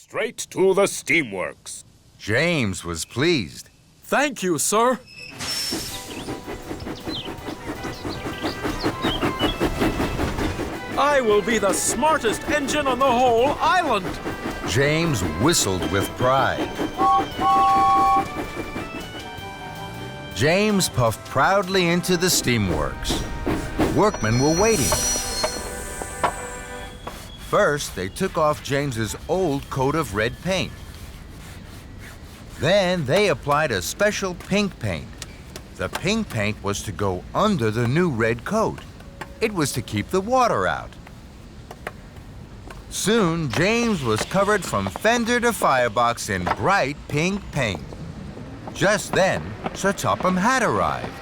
straight to the steamworks. James was pleased. Thank you, sir. I will be the smartest engine on the whole island. James whistled with pride. James puffed proudly into the steamworks. Workmen were waiting. First, they took off James's old coat of red paint. Then they applied a special pink paint. The pink paint was to go under the new red coat. It was to keep the water out. Soon, James was covered from fender to firebox in bright pink paint. Just then, Sir Topham Hatt arrived.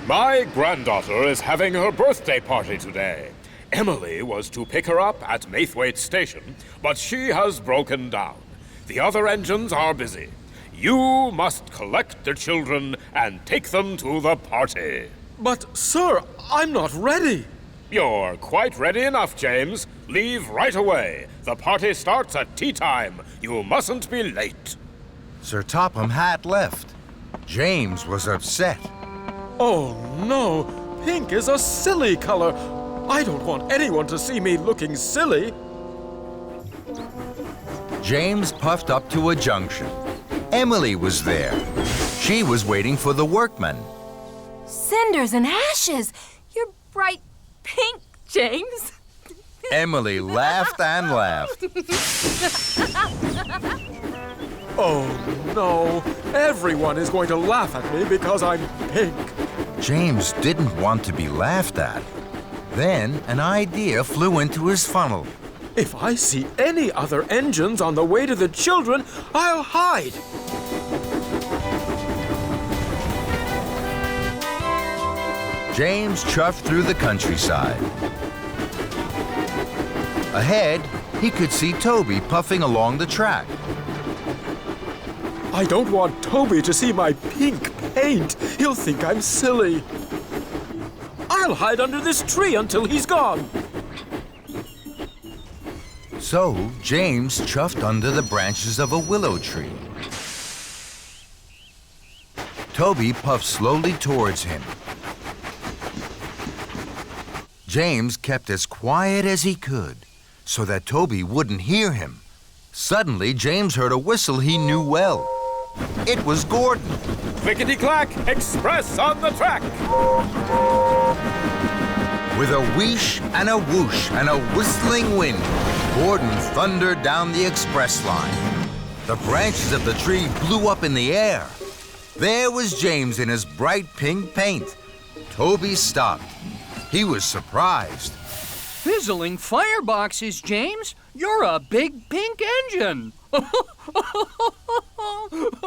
My granddaughter is having her birthday party today. Emily was to pick her up at Maithwaite Station, but she has broken down. The other engines are busy. You must collect the children and take them to the party. But, sir, I'm not ready. You're quite ready enough, James. Leave right away. The party starts at tea time. You mustn't be late. Sir Topham Hatt left. James was upset. Oh, no. Pink is a silly color. I don't want anyone to see me looking silly. James puffed up to a junction. Emily was there. She was waiting for the workmen. Cinders and ashes. You're bright pink, James. Emily laughed and laughed. Oh, no. Everyone is going to laugh at me because I'm pink. James didn't want to be laughed at. Then an idea flew into his funnel. If I see any other engines on the way to the children, I'll hide. James chuffed through the countryside. Ahead, he could see Toby puffing along the track. I don't want Toby to see my pink paint. He'll think I'm silly. I'll hide under this tree until he's gone. So, James chuffed under the branches of a willow tree. Toby puffed slowly towards him. James kept as quiet as he could so that Toby wouldn't hear him. Suddenly, James heard a whistle he knew well. It was Gordon. Clickety-clack, express on the track. With a wheesh and a whoosh and a whistling wind, Gordon thundered down the express line. The branches of the tree blew up in the air. There was James in his bright pink paint. Toby stopped. He was surprised. Fizzling fireboxes, James. You're a big pink engine.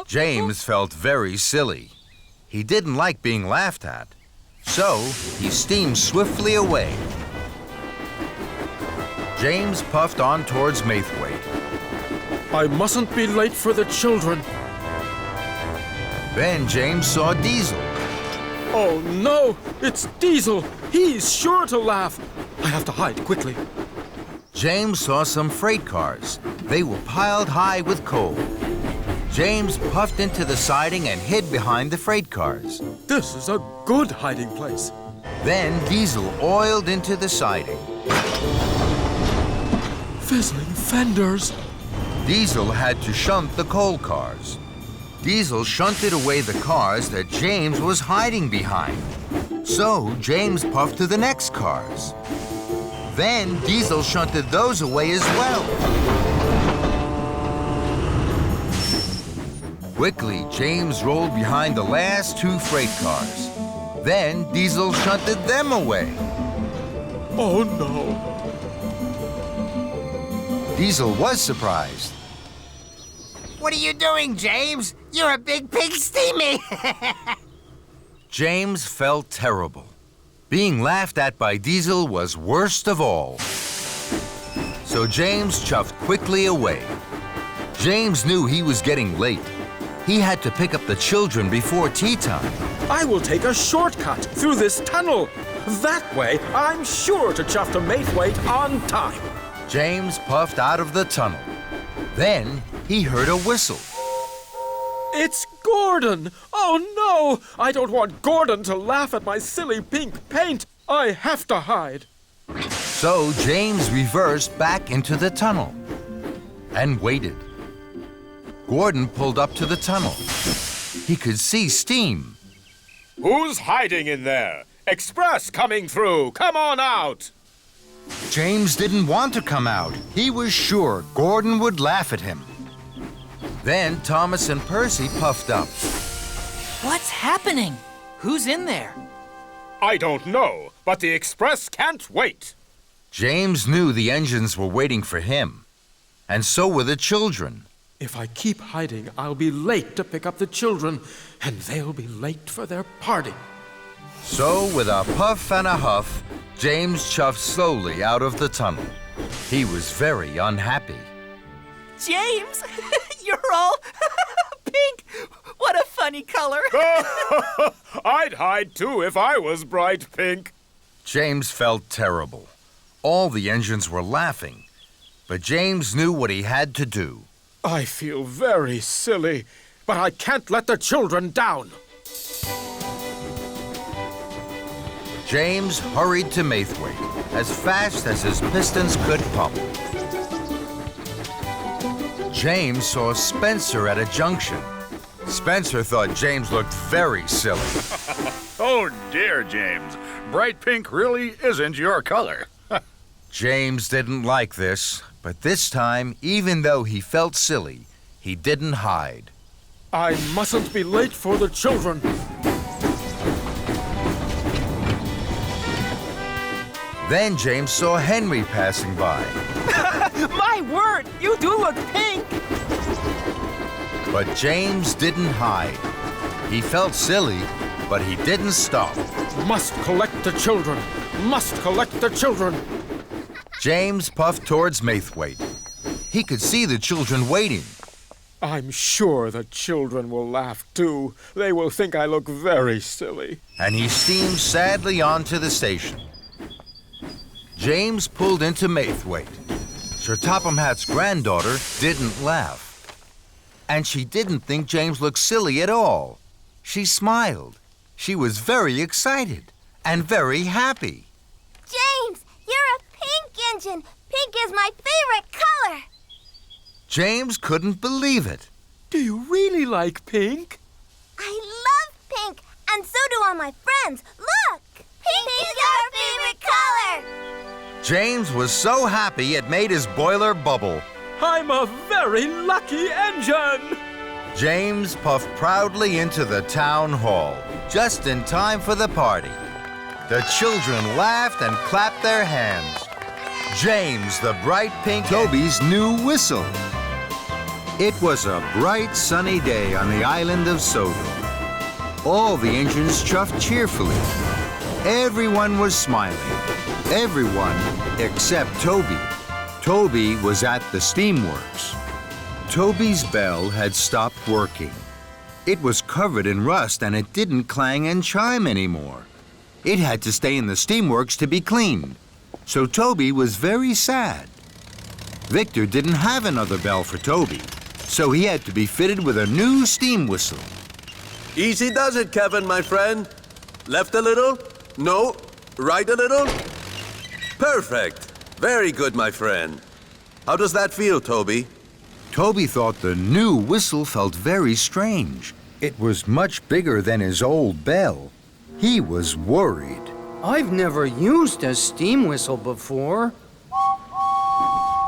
James felt very silly. He didn't like being laughed at. So, he steamed swiftly away. James puffed on towards Maithwaite. I mustn't be late for the children. Then James saw Diesel. Oh, no! It's Diesel! He's sure to laugh. I have to hide quickly. James saw some freight cars. They were piled high with coal. James puffed into the siding and hid behind the freight cars. This is a good hiding place. Then Diesel oiled into the siding. Fizzling fenders. Diesel had to shunt the coal cars. Diesel shunted away the cars that James was hiding behind. So James puffed to the next cars. Then Diesel shunted those away as well. Quickly, James rolled behind the last two freight cars. Then Diesel shunted them away. Oh, no. Diesel was surprised. What are you doing, James? You're a big pig steamy. James felt terrible. Being laughed at by Diesel was worst of all. So James chuffed quickly away. James knew he was getting late. He had to pick up the children before tea time. I will take a shortcut through this tunnel. That way, I'm sure to chuff to Maithwaite on time. James puffed out of the tunnel. Then he heard a whistle. It's Gordon! Oh no! I don't want Gordon to laugh at my silly pink paint! I have to hide! So James reversed back into the tunnel and waited. Gordon pulled up to the tunnel. He could see steam. Who's hiding in there? Express coming through! Come on out! James didn't want to come out. He was sure Gordon would laugh at him. Then Thomas and Percy puffed up. What's happening? Who's in there? I don't know, but the Express can't wait. James knew the engines were waiting for him, and so were the children. If I keep hiding, I'll be late to pick up the children, and they'll be late for their party. So, with a puff and a huff, James chuffed slowly out of the tunnel. He was very unhappy. James, you're all pink. What a funny color. I'd hide too if I was bright pink. James felt terrible. All the engines were laughing, but James knew what he had to do. I feel very silly, but I can't let the children down. James hurried to Maithwaite as fast as his pistons could pump. James saw Spencer at a junction. Spencer thought James looked very silly. Oh dear, James. Bright pink really isn't your color. James didn't like this, but this time, even though he felt silly, he didn't hide. I mustn't be late for the children. Then James saw Henry passing by. My word, you do look pink. But James didn't hide. He felt silly, but he didn't stop. Must collect the children. Must collect the children. James puffed towards Maithwaite. He could see the children waiting. I'm sure the children will laugh too. They will think I look very silly. And he steamed sadly on to the station. James pulled into Maithwaite. Sir Topham Hatt's granddaughter didn't laugh. And she didn't think James looked silly at all. She smiled. She was very excited and very happy. James, you're a pink engine. Pink is my favorite color. James couldn't believe it. Do you really like pink? I love pink, and so do all my friends. Look! Pink is our favorite color! James was so happy it made his boiler bubble. I'm a very lucky engine! James puffed proudly into the town hall, just in time for the party. The children laughed and clapped their hands. James, the bright pink Toby's new whistle. It was a bright, sunny day on the island of Sodor. All the engines chuffed cheerfully. Everyone was smiling. Everyone except Toby. Toby was at the steamworks. Toby's bell had stopped working. It was covered in rust and it didn't clang and chime anymore. It had to stay in the steamworks to be cleaned. So Toby was very sad. Victor didn't have another bell for Toby, so he had to be fitted with a new steam whistle. Easy does it, Kevin, my friend. Left a little? No. Right a little? Perfect. Very good, my friend. How does that feel, Toby? Toby thought the new whistle felt very strange. It was much bigger than his old bell. He was worried. I've never used a steam whistle before.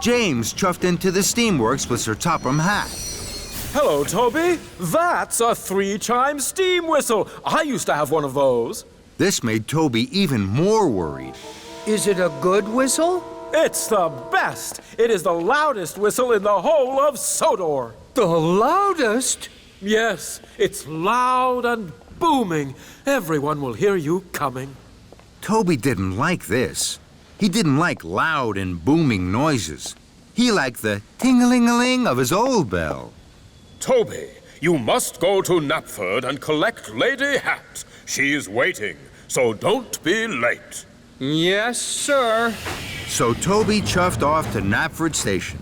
James chuffed into the steamworks with Sir Topham Hatt. Hello, Toby. That's a 3-chime steam whistle. I used to have one of those. This made Toby even more worried. Is it a good whistle? It's the best. It is the loudest whistle in the whole of Sodor. The loudest? Yes, it's loud and booming. Everyone will hear you coming. Toby didn't like this. He didn't like loud and booming noises. He liked the ting-a-ling-a-ling of his old bell. Toby, you must go to Knapford and collect Lady Hatt. She's waiting, so don't be late. Yes, sir. So Toby chuffed off to Knapford Station.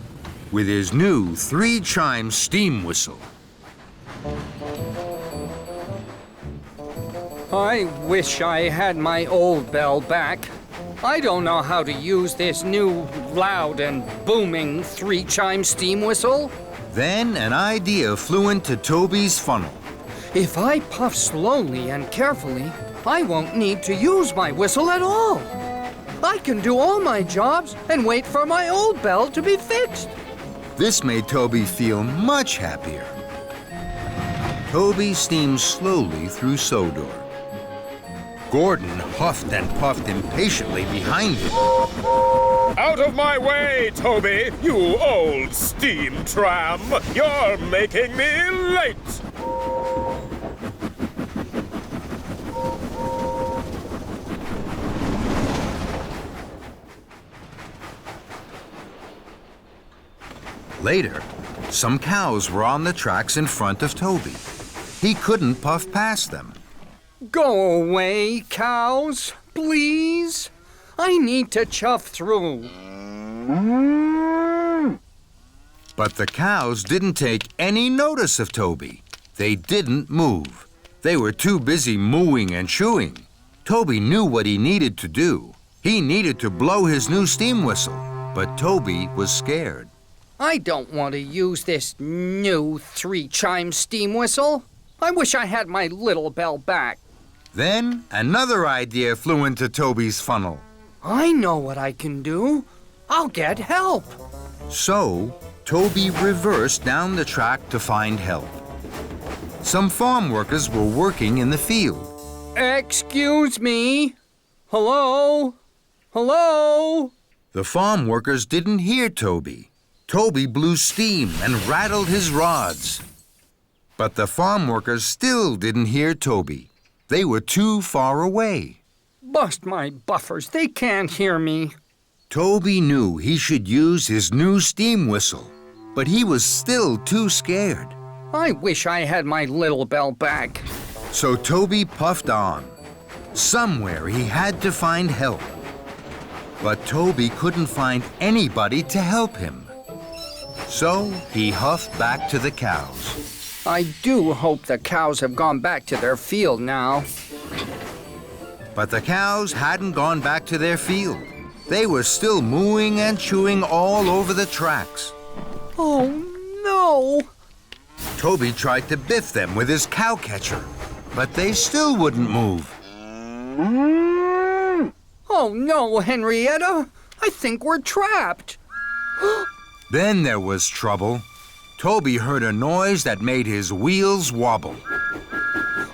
with his new 3-chime steam whistle. I wish I had my old bell back. I don't know how to use this new loud and booming 3-chime steam whistle. Then an idea flew into Toby's funnel. If I puff slowly and carefully, I won't need to use my whistle at all. I can do all my jobs and wait for my old bell to be fixed. This made Toby feel much happier. Toby steamed slowly through Sodor. Gordon huffed and puffed impatiently behind him. Out of my way, Toby, you old steam tram! You're making me late! Later, some cows were on the tracks in front of Toby. He couldn't puff past them. Go away, cows, please. I need to chuff through. But the cows didn't take any notice of Toby. They didn't move. They were too busy mooing and chewing. Toby knew what he needed to do. He needed to blow his new steam whistle, but Toby was scared. I don't want to use this new 3-chime steam whistle. I wish I had my little bell back. Then another idea flew into Toby's funnel. I know what I can do. I'll get help. So, Toby reversed down the track to find help. Some farm workers were working in the field. Excuse me. Hello? Hello? The farm workers didn't hear Toby. Toby blew steam and rattled his rods. But the farm workers still didn't hear Toby. They were too far away. Bust my buffers, they can't hear me. Toby knew he should use his new steam whistle, but he was still too scared. I wish I had my little bell back. So Toby puffed on. Somewhere he had to find help. But Toby couldn't find anybody to help him. So he huffed back to the cows. I do hope the cows have gone back to their field now. But the cows hadn't gone back to their field. They were still mooing and chewing all over the tracks. Oh, no! Toby tried to biff them with his cow catcher, but they still wouldn't move. Oh, no, Henrietta! I think we're trapped. Then there was trouble. Toby heard a noise that made his wheels wobble.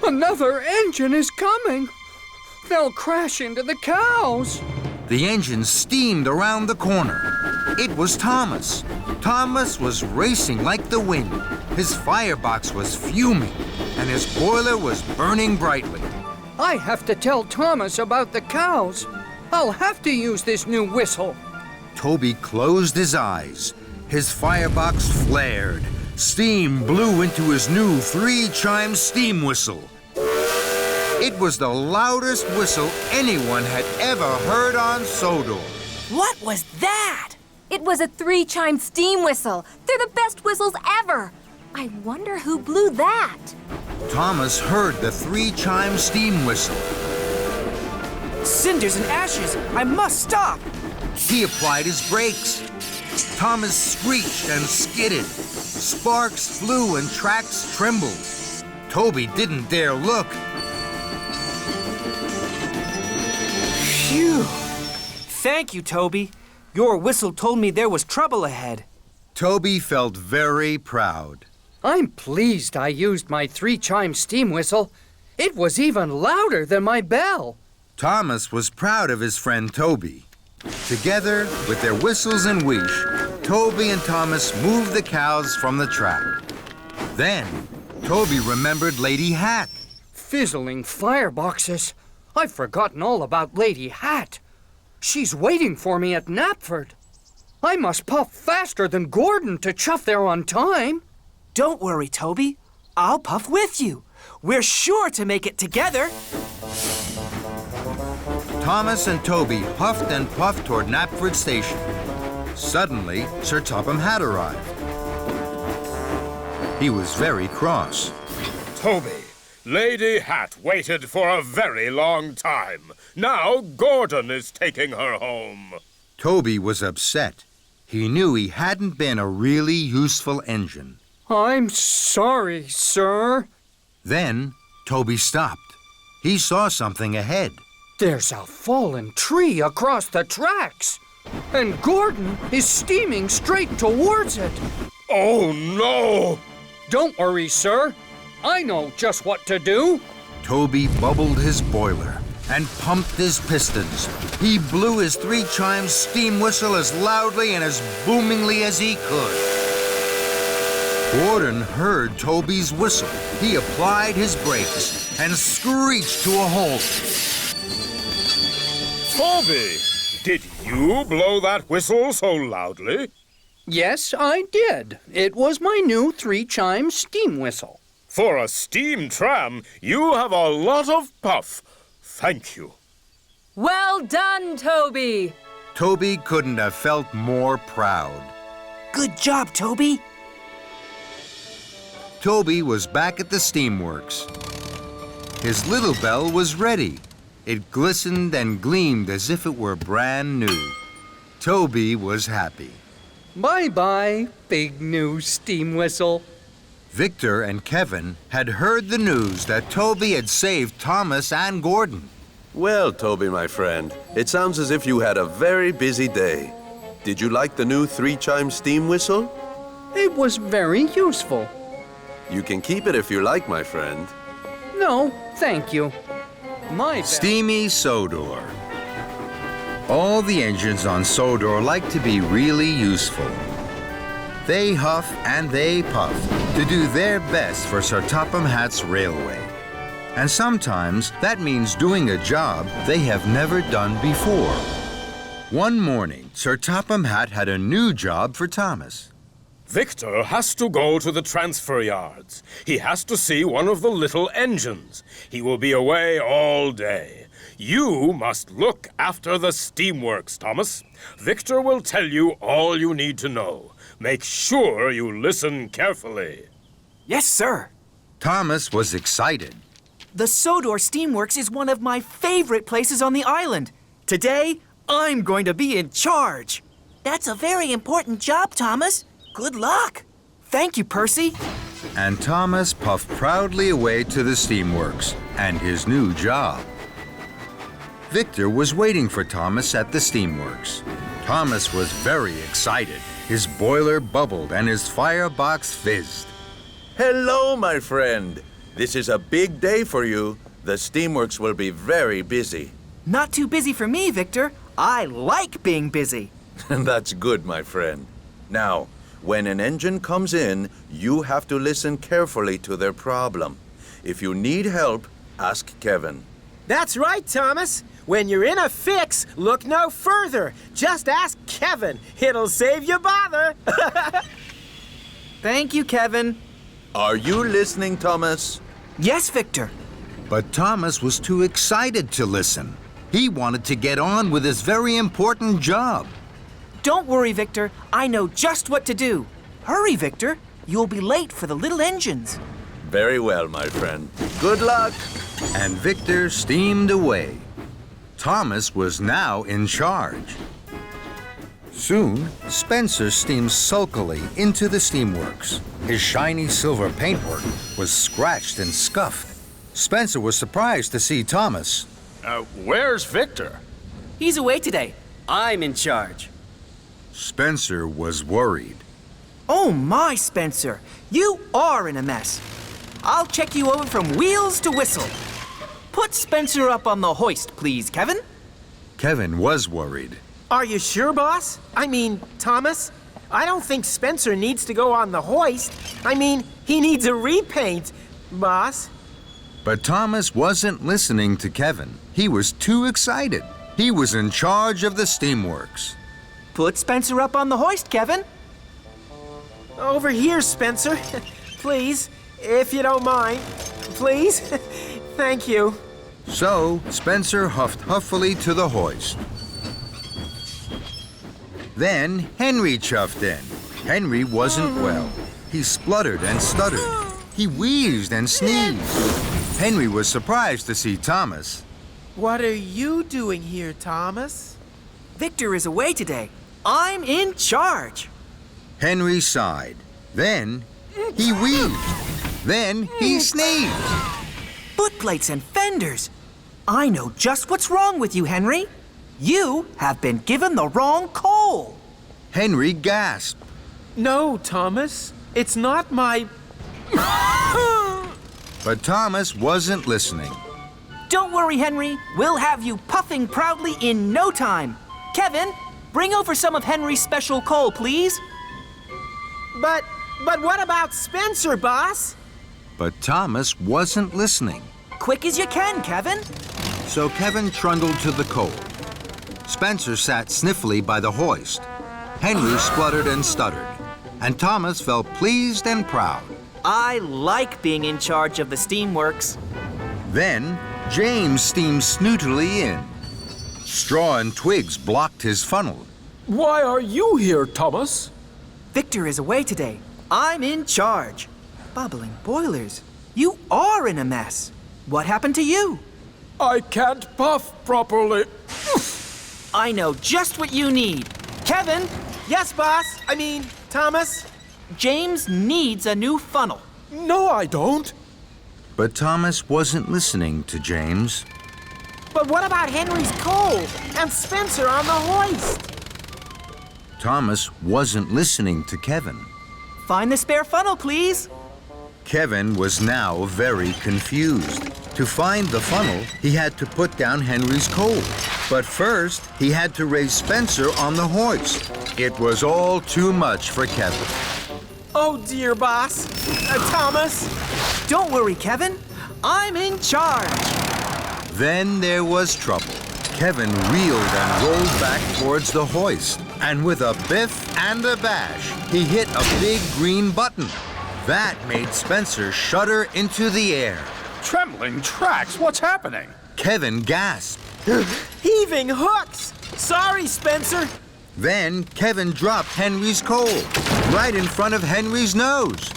Another engine is coming. They'll crash into the cows. The engine steamed around the corner. It was Thomas. Thomas was racing like the wind. His firebox was fuming, and his boiler was burning brightly. I have to tell Thomas about the cows. I'll have to use this new whistle. Toby closed his eyes. His firebox flared. Steam blew into his new 3-chime steam whistle. It was the loudest whistle anyone had ever heard on Sodor. What was that? It was a 3-chime steam whistle. They're the best whistles ever. I wonder who blew that. Thomas heard the 3-chime steam whistle. Cinders and ashes! I must stop! He applied his brakes. Thomas screeched and skidded. Sparks flew and tracks trembled. Toby didn't dare look. Phew! Thank you, Toby. Your whistle told me there was trouble ahead. Toby felt very proud. I'm pleased I used my 3-chime steam whistle. It was even louder than my bell. Thomas was proud of his friend Toby. Together, with their whistles and wish, Toby and Thomas moved the cows from the track. Then, Toby remembered Lady Hatt. Fizzling fireboxes. I've forgotten all about Lady Hatt. She's waiting for me at Knapford. I must puff faster than Gordon to chuff there on time. Don't worry, Toby. I'll puff with you. We're sure to make it together. Thomas and Toby huffed and puffed toward Knapford Station. Suddenly, Sir Topham Hatt arrived. He was very cross. Toby, Lady Hatt waited for a very long time. Now Gordon is taking her home. Toby was upset. He knew he hadn't been a really useful engine. I'm sorry, sir. Then, Toby stopped. He saw something ahead. There's a fallen tree across the tracks. And Gordon is steaming straight towards it. Oh, no! Don't worry, sir. I know just what to do. Toby bubbled his boiler and pumped his pistons. He blew his 3-chime steam whistle as loudly and as boomingly as he could. Gordon heard Toby's whistle. He applied his brakes and screeched to a halt. Toby, did you blow that whistle so loudly? Yes, I did. It was my new 3-chime steam whistle. For a steam tram, you have a lot of puff. Thank you. Well done, Toby. Toby couldn't have felt more proud. Good job, Toby. Toby was back at the steamworks. His little bell was ready. It glistened and gleamed as if it were brand new. Toby was happy. Bye-bye, big new steam whistle. Victor and Kevin had heard the news that Toby had saved Thomas and Gordon. Well, Toby, my friend, it sounds as if you had a very busy day. Did you like the new 3-chime steam whistle? It was very useful. You can keep it if you like, my friend. No, thank you. My Steamy Sodor. All the engines on Sodor like to be really useful. They huff and they puff to do their best for Sir Topham Hatt's railway. And sometimes that means doing a job they have never done before. One morning, Sir Topham Hatt had a new job for Thomas. Victor has to go to the transfer yards. He has to see one of the little engines. He will be away all day. You must look after the steamworks, Thomas. Victor will tell you all you need to know. Make sure you listen carefully. Yes, sir. Thomas was excited. The Sodor Steamworks is one of my favorite places on the island. Today, I'm going to be in charge. That's a very important job, Thomas. Good luck. Thank you, Percy. And Thomas puffed proudly away to the steamworks and his new job. Victor was waiting for Thomas at the steamworks. Thomas was very excited. His boiler bubbled and his firebox fizzed. Hello, my friend. This is a big day for you. The steamworks will be very busy. Not too busy for me, Victor. I like being busy. That's good, my friend. Now, when an engine comes in, you have to listen carefully to their problem. If you need help, ask Kevin. That's right, Thomas. When you're in a fix, look no further. Just ask Kevin. It'll save you bother. Thank you, Kevin. Are you listening, Thomas? Yes, Victor. But Thomas was too excited to listen. He wanted to get on with his very important job. Don't worry, Victor. I know just what to do. Hurry, Victor. You'll be late for the little engines. Very well, my friend. Good luck. And Victor steamed away. Thomas was now in charge. Soon, Spencer steamed sulkily into the steamworks. His shiny silver paintwork was scratched and scuffed. Spencer was surprised to see Thomas. Where's Victor? He's away today. I'm in charge. Spencer was worried. Oh my, Spencer. You are in a mess. I'll check you over from wheels to whistle. Put Spencer up on the hoist, please, Kevin. Kevin was worried. Are you sure, boss? I mean, Thomas? I don't think Spencer needs to go on the hoist. I mean, he needs a repaint, boss. But Thomas wasn't listening to Kevin. He was too excited. He was in charge of the steamworks. Put Spencer up on the hoist, Kevin. Over here, Spencer. Please, if you don't mind. Please. Thank you. So, Spencer huffed huffily to the hoist. Then Henry chuffed in. Henry wasn't well. He spluttered and stuttered. He wheezed and sneezed. Henry was surprised to see Thomas. What are you doing here, Thomas? Victor is away today. I'm in charge. Henry sighed. Then he wheezed. Then he sneezed. Footplates and fenders. I know just what's wrong with you, Henry. You have been given the wrong coal. Henry gasped. No, Thomas. It's not my... But Thomas wasn't listening. Don't worry, Henry. We'll have you puffing proudly in no time. Kevin, bring over some of Henry's special coal, please. But what about Spencer, boss? But Thomas wasn't listening. Quick as you can, Kevin. So Kevin trundled to the coal. Spencer sat sniffly by the hoist. Henry spluttered and stuttered. And Thomas felt pleased and proud. I like being in charge of the steamworks. Then James steamed snootily in. Straw and twigs blocked his funnel. Why are you here, Thomas? Victor is away today. I'm in charge. Bubbling boilers. You are in a mess. What happened to you? I can't puff properly. I know just what you need. Kevin! Yes, boss. I mean, Thomas. James needs a new funnel. No, I don't. But Thomas wasn't listening to James. But what about Henry's coal and Spencer on the hoist? Thomas wasn't listening to Kevin. Find the spare funnel, please. Kevin was now very confused. To find the funnel, he had to put down Henry's coal. But first, he had to raise Spencer on the hoist. It was all too much for Kevin. Oh, dear, boss. Thomas. Don't worry, Kevin. I'm in charge. Then there was trouble. Kevin reeled and rolled back towards the hoist. And with a biff and a bash, he hit a big green button. That made Spencer shudder into the air. Trembling tracks, what's happening? Kevin gasped. Heaving hooks. Sorry, Spencer. Then Kevin dropped Henry's coal right in front of Henry's nose.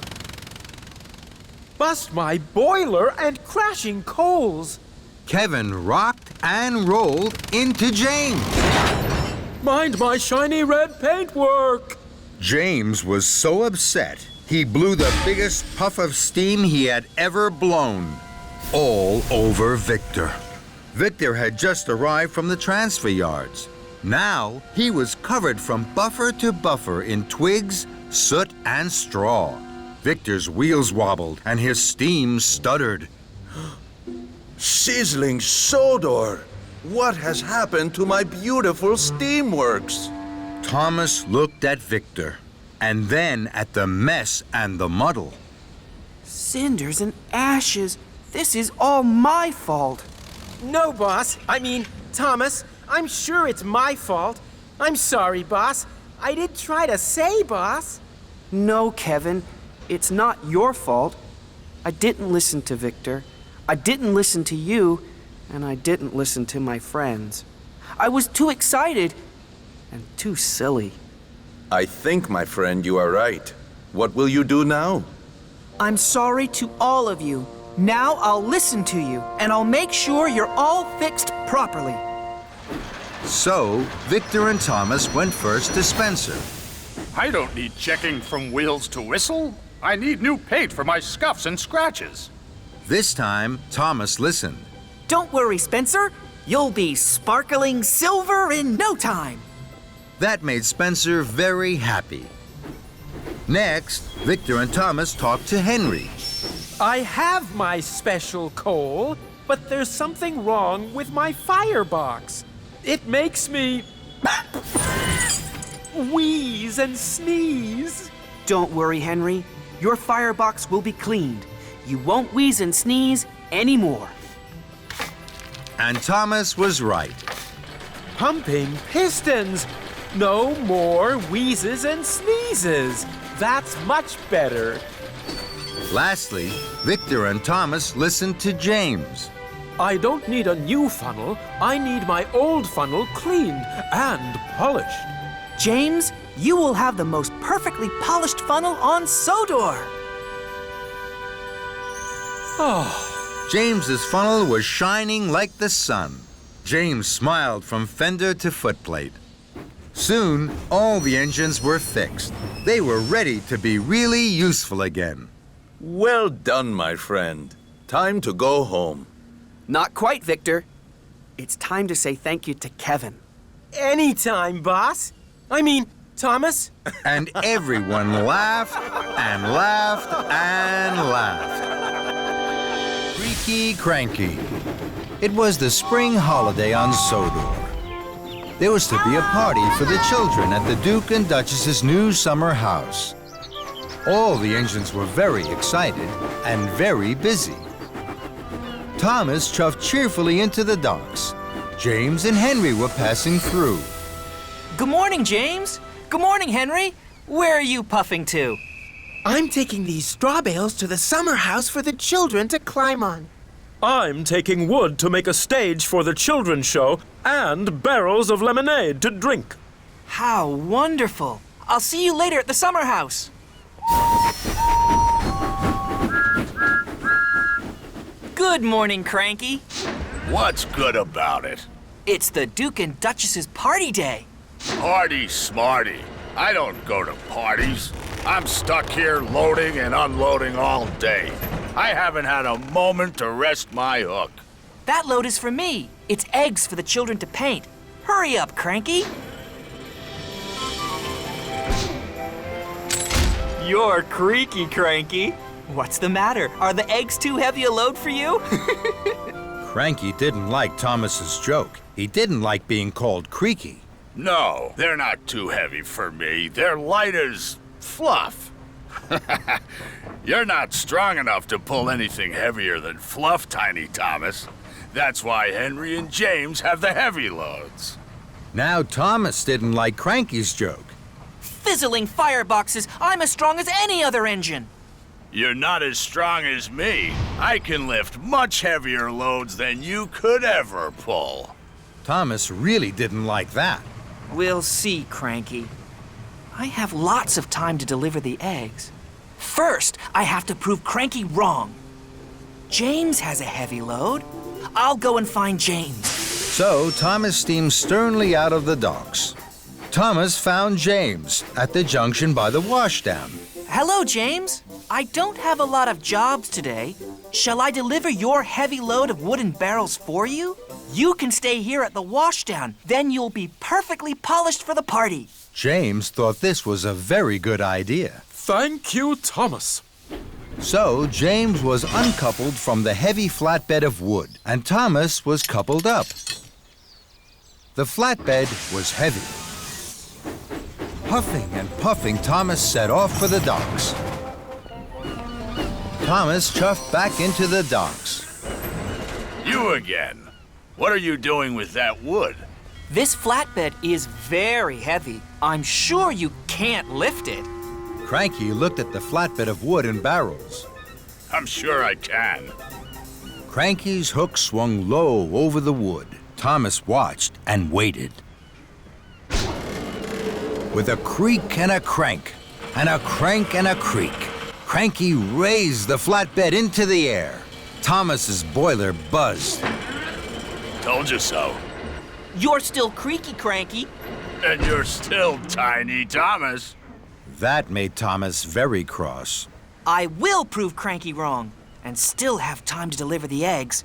Bust my boiler and crashing coals. Kevin rocked and rolled into James. Mind my shiny red paintwork. James was so upset, he blew the biggest puff of steam he had ever blown. All over Victor. Victor had just arrived from the transfer yards. Now he was covered from buffer to buffer in twigs, soot, and straw. Victor's wheels wobbled and his steam stuttered. Sizzling Sodor! What has happened to my beautiful steamworks? Thomas looked at Victor, and then at the mess and the muddle. Cinders and ashes. This is all my fault. No, boss. I mean, Thomas, I'm sure it's my fault. I'm sorry, boss. I did try to say, boss. No, Kevin. It's not your fault. I didn't listen to Victor. I didn't listen to you. And I didn't listen to my friends. I was too excited and too silly. I think, my friend, you are right. What will you do now? I'm sorry to all of you. Now I'll listen to you, and I'll make sure you're all fixed properly. So, Victor and Thomas went first to Spencer. I don't need checking from wheels to whistle. I need new paint for my scuffs and scratches. This time, Thomas listened. Don't worry, Spencer. You'll be sparkling silver in no time. That made Spencer very happy. Next, Victor and Thomas talked to Henry. I have my special coal, but there's something wrong with my firebox. It makes me wheeze and sneeze. Don't worry, Henry. Your firebox will be cleaned. You won't wheeze and sneeze anymore. And Thomas was right. Pumping pistons. No more wheezes and sneezes. That's much better. Lastly, Victor and Thomas listened to James. I don't need a new funnel. I need my old funnel cleaned and polished. James, you will have the most perfectly polished funnel on Sodor. James's funnel was shining like the sun. James smiled from fender to footplate. Soon, all the engines were fixed. They were ready to be really useful again. Well done, my friend. Time to go home. Not quite, Victor. It's time to say thank you to Kevin. Anytime, boss. I mean, Thomas. And everyone laughed and laughed and laughed. Creaky Cranky. It was the spring holiday on Sodor. There was to be a party for the children at the Duke and Duchess's new summer house. All the engines were very excited and very busy. Thomas chuffed cheerfully into the docks. James and Henry were passing through. Good morning, James. Good morning, Henry. Where are you puffing to? I'm taking these straw bales to the summer house for the children to climb on. I'm taking wood to make a stage for the children's show and barrels of lemonade to drink. How wonderful. I'll see you later at the summer house. Good morning, Cranky. What's good about it? It's the Duke and Duchess's party day. Party smarty. I don't go to parties. I'm stuck here loading and unloading all day. I haven't had a moment to rest my hook. That load is for me. It's eggs for the children to paint. Hurry up, Cranky. You're creaky, Cranky. What's the matter? Are the eggs too heavy a load for you? Cranky didn't like Thomas's joke. He didn't like being called creaky. No, they're not too heavy for me. They're light as fluff. You're not strong enough to pull anything heavier than fluff, Tiny Thomas. That's why Henry and James have the heavy loads. Now Thomas didn't like Cranky's joke. Fizzling fireboxes, I'm as strong as any other engine. You're not as strong as me. I can lift much heavier loads than you could ever pull. Thomas really didn't like that. We'll see, Cranky. I have lots of time to deliver the eggs. First, I have to prove Cranky wrong. James has a heavy load. I'll go and find James. So Thomas steamed sternly out of the docks. Thomas found James at the junction by the washdown. Hello, James. I don't have a lot of jobs today. Shall I deliver your heavy load of wooden barrels for you? You can stay here at the washdown. Then you'll be perfectly polished for the party. James thought this was a very good idea. Thank you, Thomas. So James was uncoupled from the heavy flatbed of wood, and Thomas was coupled up. The flatbed was heavy. Huffing and puffing, Thomas set off for the docks. Thomas chuffed back into the docks. You again. What are you doing with that wood? This flatbed is very heavy. I'm sure you can't lift it. Cranky looked at the flatbed of wood and barrels. I'm sure I can. Cranky's hook swung low over the wood. Thomas watched and waited. With a creak and a crank, and a crank and a creak, Cranky raised the flatbed into the air. Thomas's boiler buzzed. Told you so. You're still creaky, Cranky. And you're still Tiny Thomas. That made Thomas very cross. I will prove Cranky wrong, and still have time to deliver the eggs.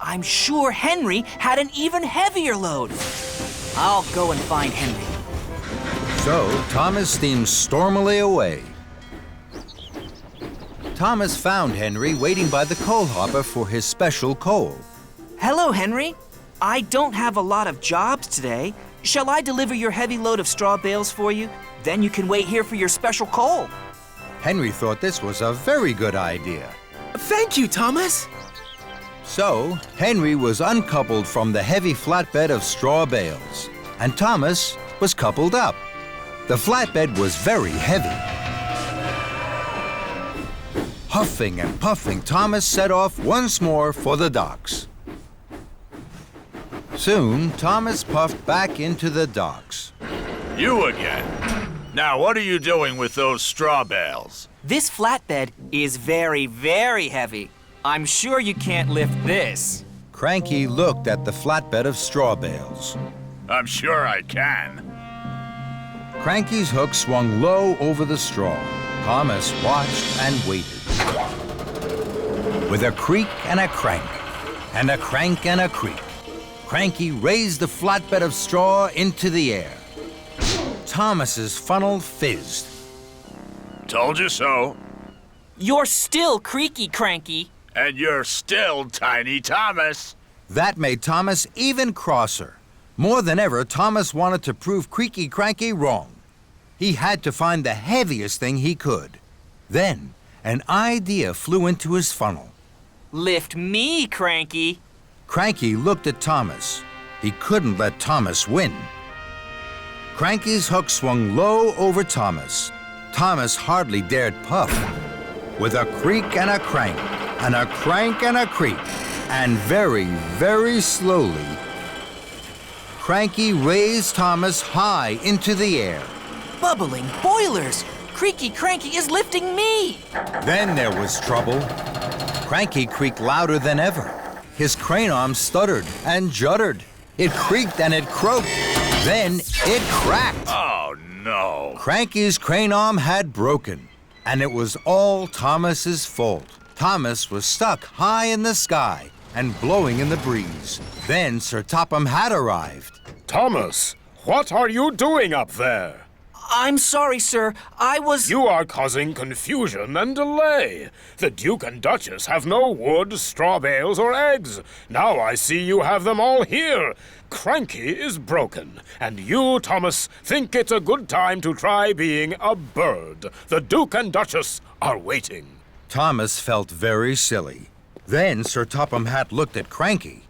I'm sure Henry had an even heavier load. I'll go and find Henry. So Thomas steamed stormily away. Thomas found Henry waiting by the coal hopper for his special coal. Hello, Henry. I don't have a lot of jobs today. Shall I deliver your heavy load of straw bales for you? Then you can wait here for your special coal. Henry thought this was a very good idea. Thank you, Thomas. So Henry was uncoupled from the heavy flatbed of straw bales, and Thomas was coupled up. The flatbed was very heavy. Huffing and puffing, Thomas set off once more for the docks. Soon, Thomas puffed back into the docks. You again. Now, what are you doing with those straw bales? This flatbed is very, very heavy. I'm sure you can't lift this. Cranky looked at the flatbed of straw bales. I'm sure I can. Cranky's hook swung low over the straw. Thomas watched and waited. With a creak and a crank, and a crank and a creak, Cranky raised the flatbed of straw into the air. Thomas's funnel fizzed. Told you so. You're still creaky, Cranky. And you're still Tiny Thomas. That made Thomas even crosser. More than ever, Thomas wanted to prove Creaky Cranky wrong. He had to find the heaviest thing he could. Then, an idea flew into his funnel. Lift me, Cranky. Cranky looked at Thomas. He couldn't let Thomas win. Cranky's hook swung low over Thomas. Thomas hardly dared puff. With a creak and a crank, and a crank and a creak, and very, very slowly, Cranky raised Thomas high into the air. Bubbling boilers! Creaky Cranky is lifting me! Then there was trouble. Cranky creaked louder than ever. His crane arm stuttered and juddered. It creaked and it croaked. Then it cracked. Oh, no. Cranky's crane arm had broken, and it was all Thomas's fault. Thomas was stuck high in the sky and blowing in the breeze. Then Sir Topham Hatt arrived. Thomas, what are you doing up there? I'm sorry, sir. I was... You are causing confusion and delay. The Duke and Duchess have no wood, straw bales, or eggs. Now I see you have them all here. Cranky is broken, and you, Thomas, think it's a good time to try being a bird. The Duke and Duchess are waiting. Thomas felt very silly. Then Sir Topham Hatt looked at Cranky.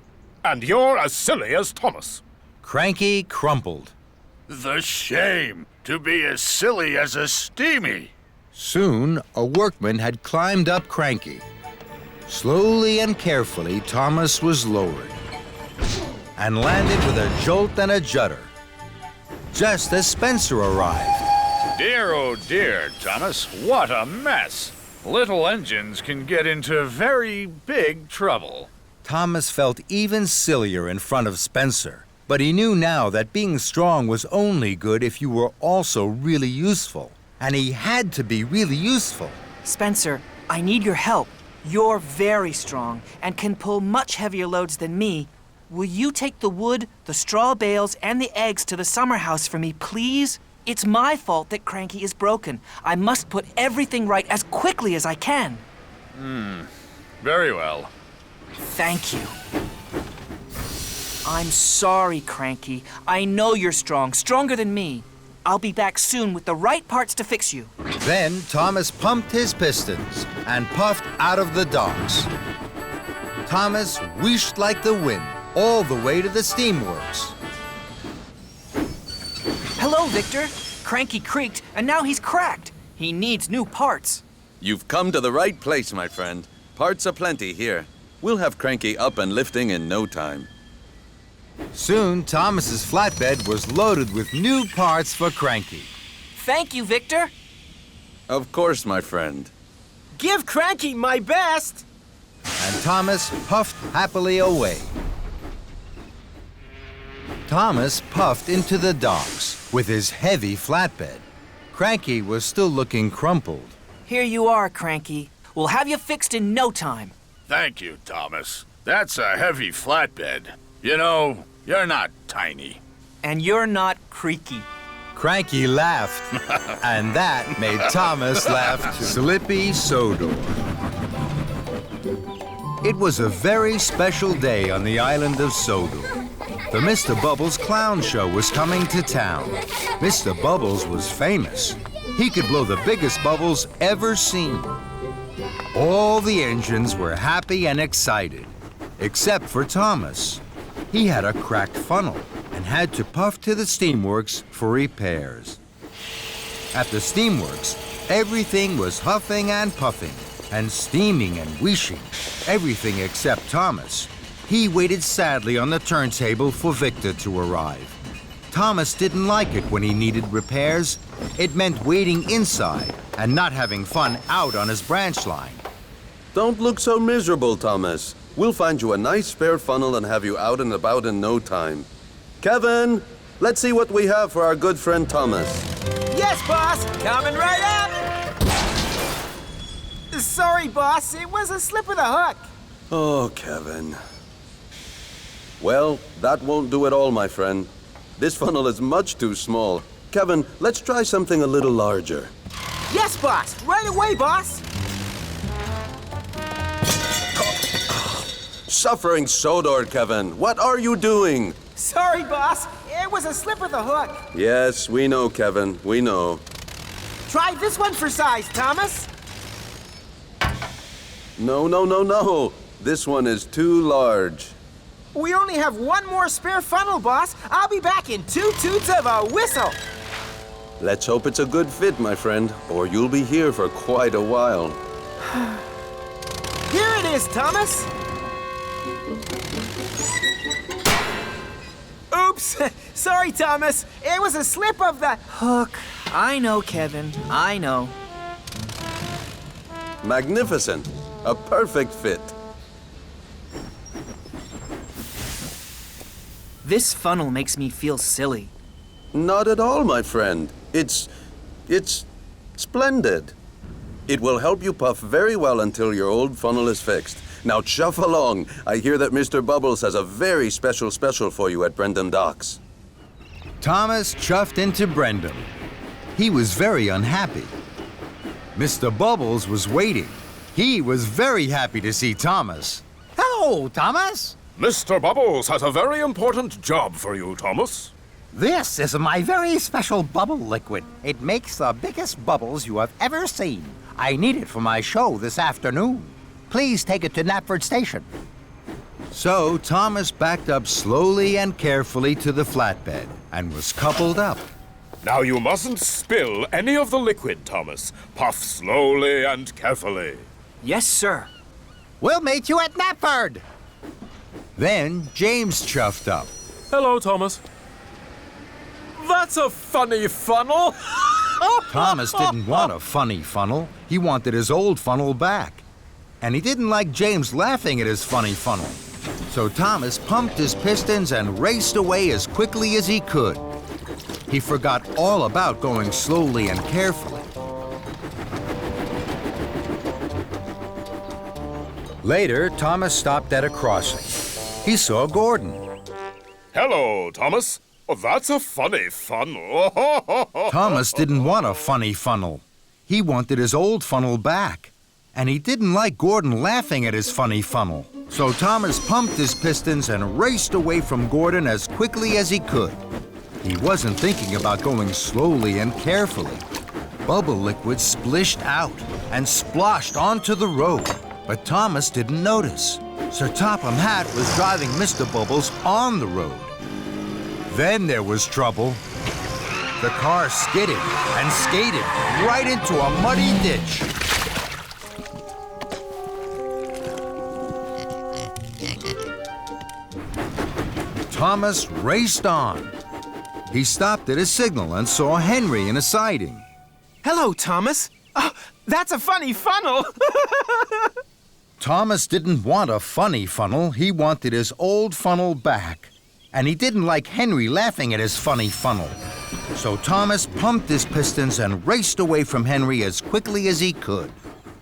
And you're as silly as Thomas. Cranky crumpled. The shame to be as silly as a steamy. Soon, a workman had climbed up Cranky. Slowly and carefully, Thomas was lowered and landed with a jolt and a judder, just as Spencer arrived. Dear, oh dear, Thomas, what a mess. Little engines can get into very big trouble. Thomas felt even sillier in front of Spencer, but he knew now that being strong was only good if you were also really useful. And he had to be really useful. Spencer, I need your help. You're very strong and can pull much heavier loads than me. Will you take the wood, the straw bales, and the eggs to the summer house for me, please? It's my fault that Cranky is broken. I must put everything right as quickly as I can. Very well. Thank you. I'm sorry, Cranky. I know you're strong, stronger than me. I'll be back soon with the right parts to fix you. Then Thomas pumped his pistons and puffed out of the docks. Thomas wheeshed like the wind all the way to the steamworks. Hello, Victor. Cranky creaked, and now he's cracked. He needs new parts. You've come to the right place, my friend. Parts aplenty here. We'll have Cranky up and lifting in no time. Soon, Thomas's flatbed was loaded with new parts for Cranky. Thank you, Victor. Of course, my friend. Give Cranky my best. And Thomas puffed happily away. Thomas puffed into the docks with his heavy flatbed. Cranky was still looking crumpled. Here you are, Cranky. We'll have you fixed in no time. Thank you, Thomas. That's a heavy flatbed. You know, you're not tiny. And you're not creaky. Cranky laughed, and that made Thomas laugh too. Slippy Sodor. It was a very special day on the island of Sodor. The Mr. Bubbles clown show was coming to town. Mr. Bubbles was famous. He could blow the biggest bubbles ever seen. All the engines were happy and excited, except for Thomas. He had a cracked funnel and had to puff to the steamworks for repairs. At the steamworks, everything was huffing and puffing and steaming and wheeshing, everything except Thomas. He waited sadly on the turntable for Victor to arrive. Thomas didn't like it when he needed repairs. It meant waiting inside and not having fun out on his branch line. Don't look so miserable, Thomas. We'll find you a nice spare funnel and have you out and about in no time. Kevin, let's see what we have for our good friend Thomas. Yes, boss. Coming right up. Sorry, boss. It was a slip of the hook. Oh, Kevin. Well, that won't do at all, my friend. This funnel is much too small. Kevin, let's try something a little larger. Yes, boss. Right away, boss. Suffering Sodor, Kevin. What are you doing? Sorry, boss. It was a slip of the hook. Yes, we know, Kevin. We know. Try this one for size, Thomas. No, no, no, no. This one is too large. We only have one more spare funnel, boss. I'll be back in 2 toots of a whistle. Let's hope it's a good fit, my friend, or you'll be here for quite a while. Here it is, Thomas. Oops. Sorry, Thomas. It was a slip of the Hook. I know, Kevin. I know. Magnificent. A perfect fit. This funnel makes me feel silly. Not at all, my friend. It's splendid. It will help you puff very well until your old funnel is fixed. Now chuff along. I hear that Mr. Bubbles has a very special for you at Brendam Docks. Thomas chuffed into Brendam. He was very unhappy. Mr. Bubbles was waiting. He was very happy to see Thomas. Hello, Thomas. Mr. Bubbles has a very important job for you, Thomas. This is my very special bubble liquid. It makes the biggest bubbles you have ever seen. I need it for my show this afternoon. Please take it to Knapford Station. So Thomas backed up slowly and carefully to the flatbed and was coupled up. Now you mustn't spill any of the liquid, Thomas. Puff slowly and carefully. Yes, sir. We'll meet you at Knapford. Then James chuffed up. Hello, Thomas. That's a funny funnel. Thomas didn't want a funny funnel. He wanted his old funnel back. And he didn't like James laughing at his funny funnel. So Thomas pumped his pistons and raced away as quickly as he could. He forgot all about going slowly and carefully. Later, Thomas stopped at a crossing. He saw Gordon. Hello, Thomas. Oh, that's a funny funnel. Thomas didn't want a funny funnel. He wanted his old funnel back. And he didn't like Gordon laughing at his funny funnel. So Thomas pumped his pistons and raced away from Gordon as quickly as he could. He wasn't thinking about going slowly and carefully. Bubble liquid splished out and sploshed onto the road. But Thomas didn't notice. Sir Topham Hatt was driving Mr. Bubbles on the road. Then there was trouble. The car skidded and skated right into a muddy ditch. Thomas raced on. He stopped at a signal and saw Henry in a siding. Hello, Thomas. Oh, that's a funny funnel. Thomas didn't want a funny funnel. He wanted his old funnel back. And he didn't like Henry laughing at his funny funnel. So Thomas pumped his pistons and raced away from Henry as quickly as he could.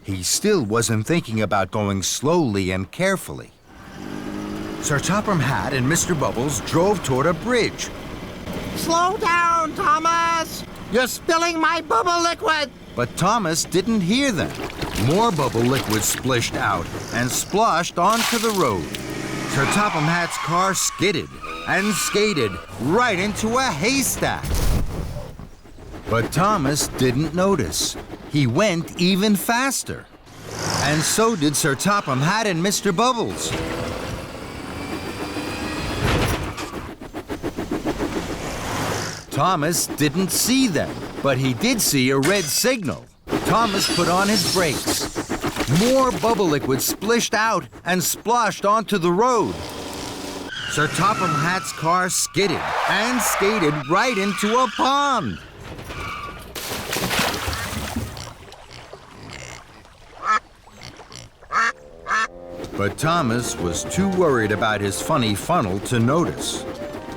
He still wasn't thinking about going slowly and carefully. Sir Topham Hatt and Mr. Bubbles drove toward a bridge. Slow down, Thomas. You're spilling my bubble liquid. But Thomas didn't hear them. More bubble liquid splished out and splashed onto the road. Sir Topham Hatt's car skidded and skated right into a haystack. But Thomas didn't notice. He went even faster. And so did Sir Topham Hatt and Mr. Bubbles. Thomas didn't see them, but he did see a red signal. Thomas put on his brakes. More bubble liquid splished out and splashed onto the road. Sir Topham Hatt's car skidded and skated right into a pond. But Thomas was too worried about his funny funnel to notice.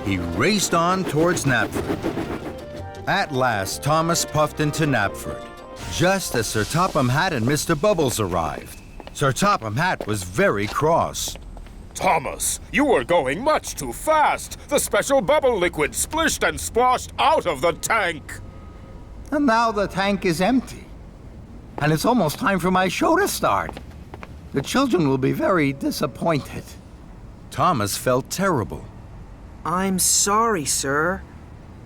He raced on towards Knapford. At last, Thomas puffed into Knapford, just as Sir Topham Hatt and Mr. Bubbles arrived. Sir Topham Hatt was very cross. Thomas, you were going much too fast. The special bubble liquid splished and splashed out of the tank. And now the tank is empty. And it's almost time for my show to start. The children will be very disappointed. Thomas felt terrible. I'm sorry, sir.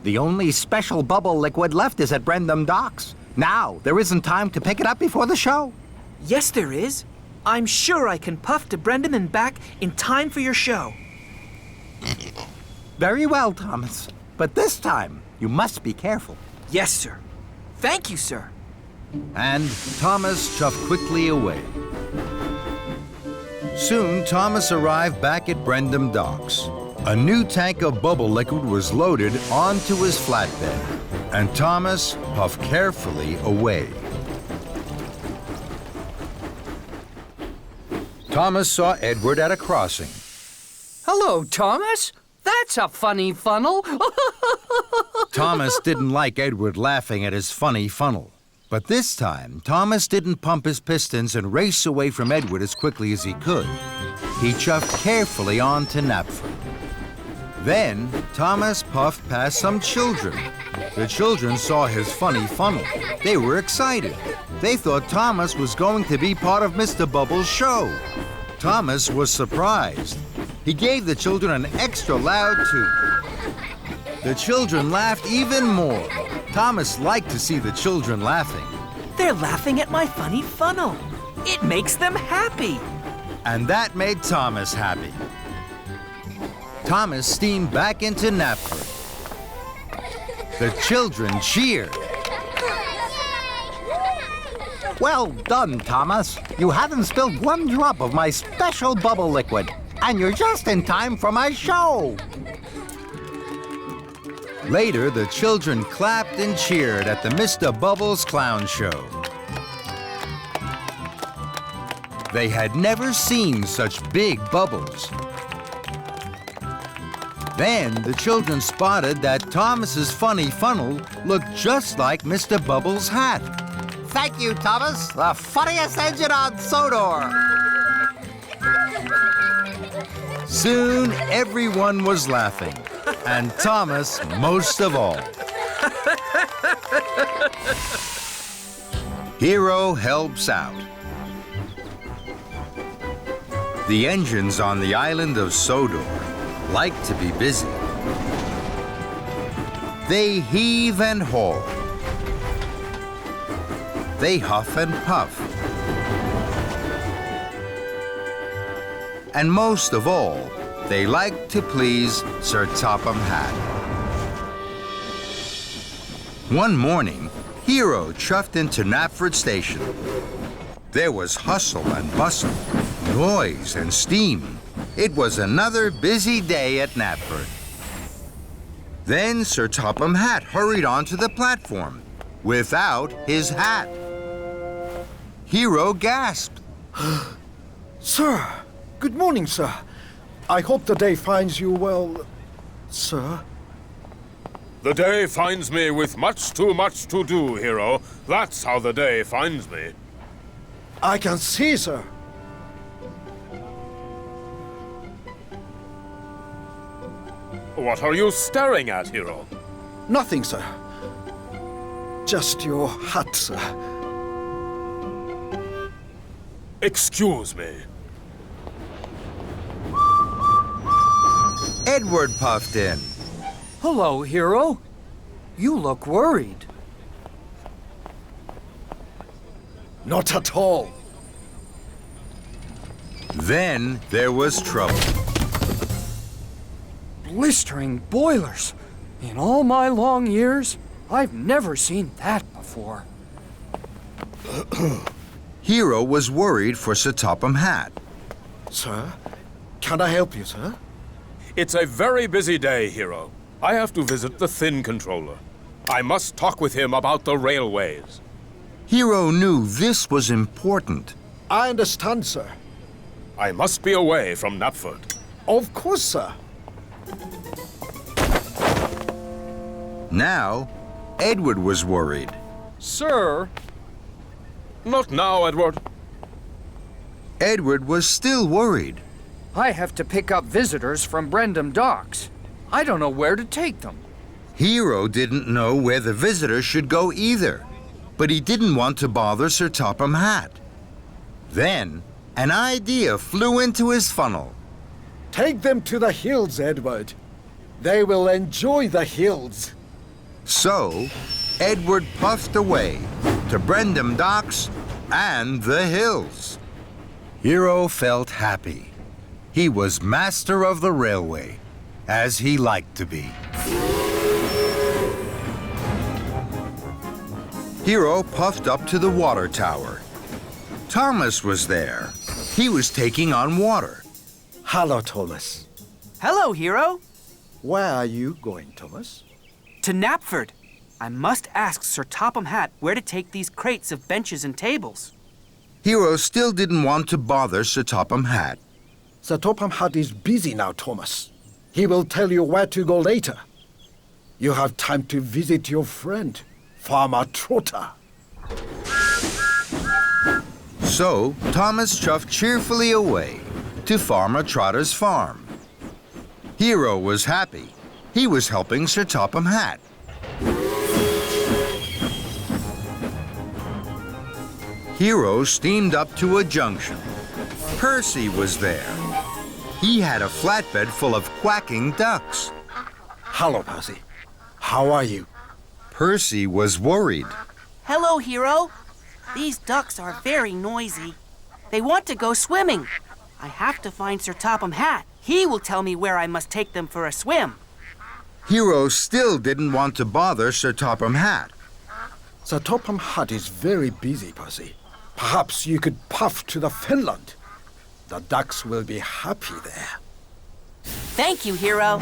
The only special bubble liquid left is at Brendam Docks. Now, there isn't time to pick it up before the show. Yes, there is. I'm sure I can puff to Brendan and back in time for your show. Very well, Thomas. But this time, you must be careful. Yes, sir. Thank you, sir. And Thomas chuffed quickly away. Soon, Thomas arrived back at Brendam Docks. A new tank of bubble liquid was loaded onto his flatbed, and Thomas puffed carefully away. Thomas saw Edward at a crossing. Hello, Thomas. That's a funny funnel. Thomas didn't like Edward laughing at his funny funnel. But this time, Thomas didn't pump his pistons and race away from Edward as quickly as he could. He chuffed carefully on to Knapford. Then, Thomas puffed past some children. The children saw his funny funnel. They were excited. They thought Thomas was going to be part of Mr. Bubble's show. Thomas was surprised. He gave the children an extra loud toot. The children laughed even more. Thomas liked to see the children laughing. They're laughing at my funny funnel. It makes them happy. And that made Thomas happy. Thomas steamed back into Knapford. The children cheered. Well done, Thomas. You haven't spilled one drop of my special bubble liquid. And you're just in time for my show. Later, the children clapped and cheered at the Mr. Bubbles Clown Show. They had never seen such big bubbles. Then the children spotted that Thomas's funny funnel looked just like Mr. Bubbles' hat. Thank you, Thomas. The funniest engine on Sodor. Soon, everyone was laughing, and Thomas most of all. Hiro helps out. The engines on the island of Sodor like to be busy. They heave and haul. They huff and puff. And most of all, they like to please Sir Topham Hatt. One morning, Hiro chuffed into Knapford Station. There was hustle and bustle, noise and steam. It was another busy day at Knapford. Then Sir Topham Hatt hurried onto the platform without his hat. Hiro gasped. Sir, good morning, sir. I hope the day finds you well, sir. The day finds me with much too much to do, Hiro. That's how the day finds me. I can see, sir. What are you staring at, Hiro? Nothing, sir. Just your hat, sir. Excuse me. Edward puffed in. Hello, Hiro. You look worried. Not at all. Then there was trouble. Blistering boilers. In all my long years, I've never seen that before. Hiro was worried for Sir Topham Hatt. Sir, can I help you, sir? It's a very busy day, Hiro. I have to visit the Thin Controller. I must talk with him about the railways. Hiro knew this was important. I understand, sir. I must be away from Knapford. Of course, sir. Now, Edward was worried. Sir? Not now, Edward. Edward was still worried. I have to pick up visitors from Brendam Docks. I don't know where to take them. Hiro didn't know where the visitors should go either, but he didn't want to bother Sir Topham Hatt. Then, an idea flew into his funnel. Take them to the hills, Edward. They will enjoy the hills. So, Edward puffed away to Brendam Docks and the hills. Hiro felt happy. He was master of the railway, as he liked to be. Hiro puffed up to the water tower. Thomas was there. He was taking on water. Hello, Thomas. Hello, Hiro. Where are you going, Thomas? To Knapford. I must ask Sir Topham Hatt where to take these crates of benches and tables. Hiro still didn't want to bother Sir Topham Hatt. Sir Topham Hatt is busy now, Thomas. He will tell you where to go later. You have time to visit your friend, Farmer Trotter. So, Thomas chuffed cheerfully away to Farmer Trotter's farm. Hiro was happy. He was helping Sir Topham Hatt. Hiro steamed up to a junction. Percy was there. He had a flatbed full of quacking ducks. Hello, Percy. How are you? Percy was worried. Hello, Hiro. These ducks are very noisy. They want to go swimming. I have to find Sir Topham Hatt. He will tell me where I must take them for a swim. Hiro still didn't want to bother Sir Topham Hatt. Sir Topham Hatt is very busy, Percy. Perhaps you could puff to the Finland. The ducks will be happy there. Thank you, Hiro.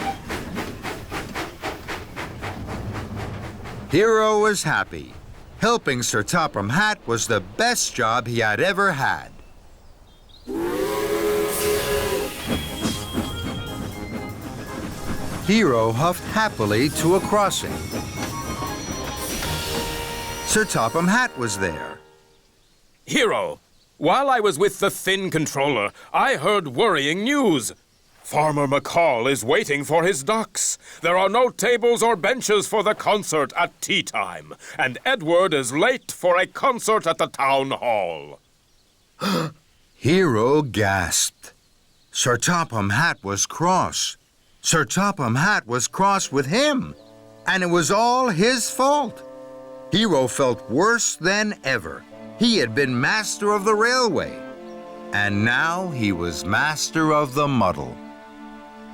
Hiro was happy. Helping Sir Topham Hatt was the best job he had ever had. Hiro huffed happily to a crossing. Sir Topham Hatt was there. Hiro, while I was with the Thin Controller, I heard worrying news. Farmer McCall is waiting for his ducks. There are no tables or benches for the concert at tea time, and Edward is late for a concert at the town hall. Hiro gasped. Sir Topham Hatt was cross. Sir Topham Hatt was cross with him, and it was all his fault. Hiro felt worse than ever. He had been master of the railway, and now he was master of the muddle.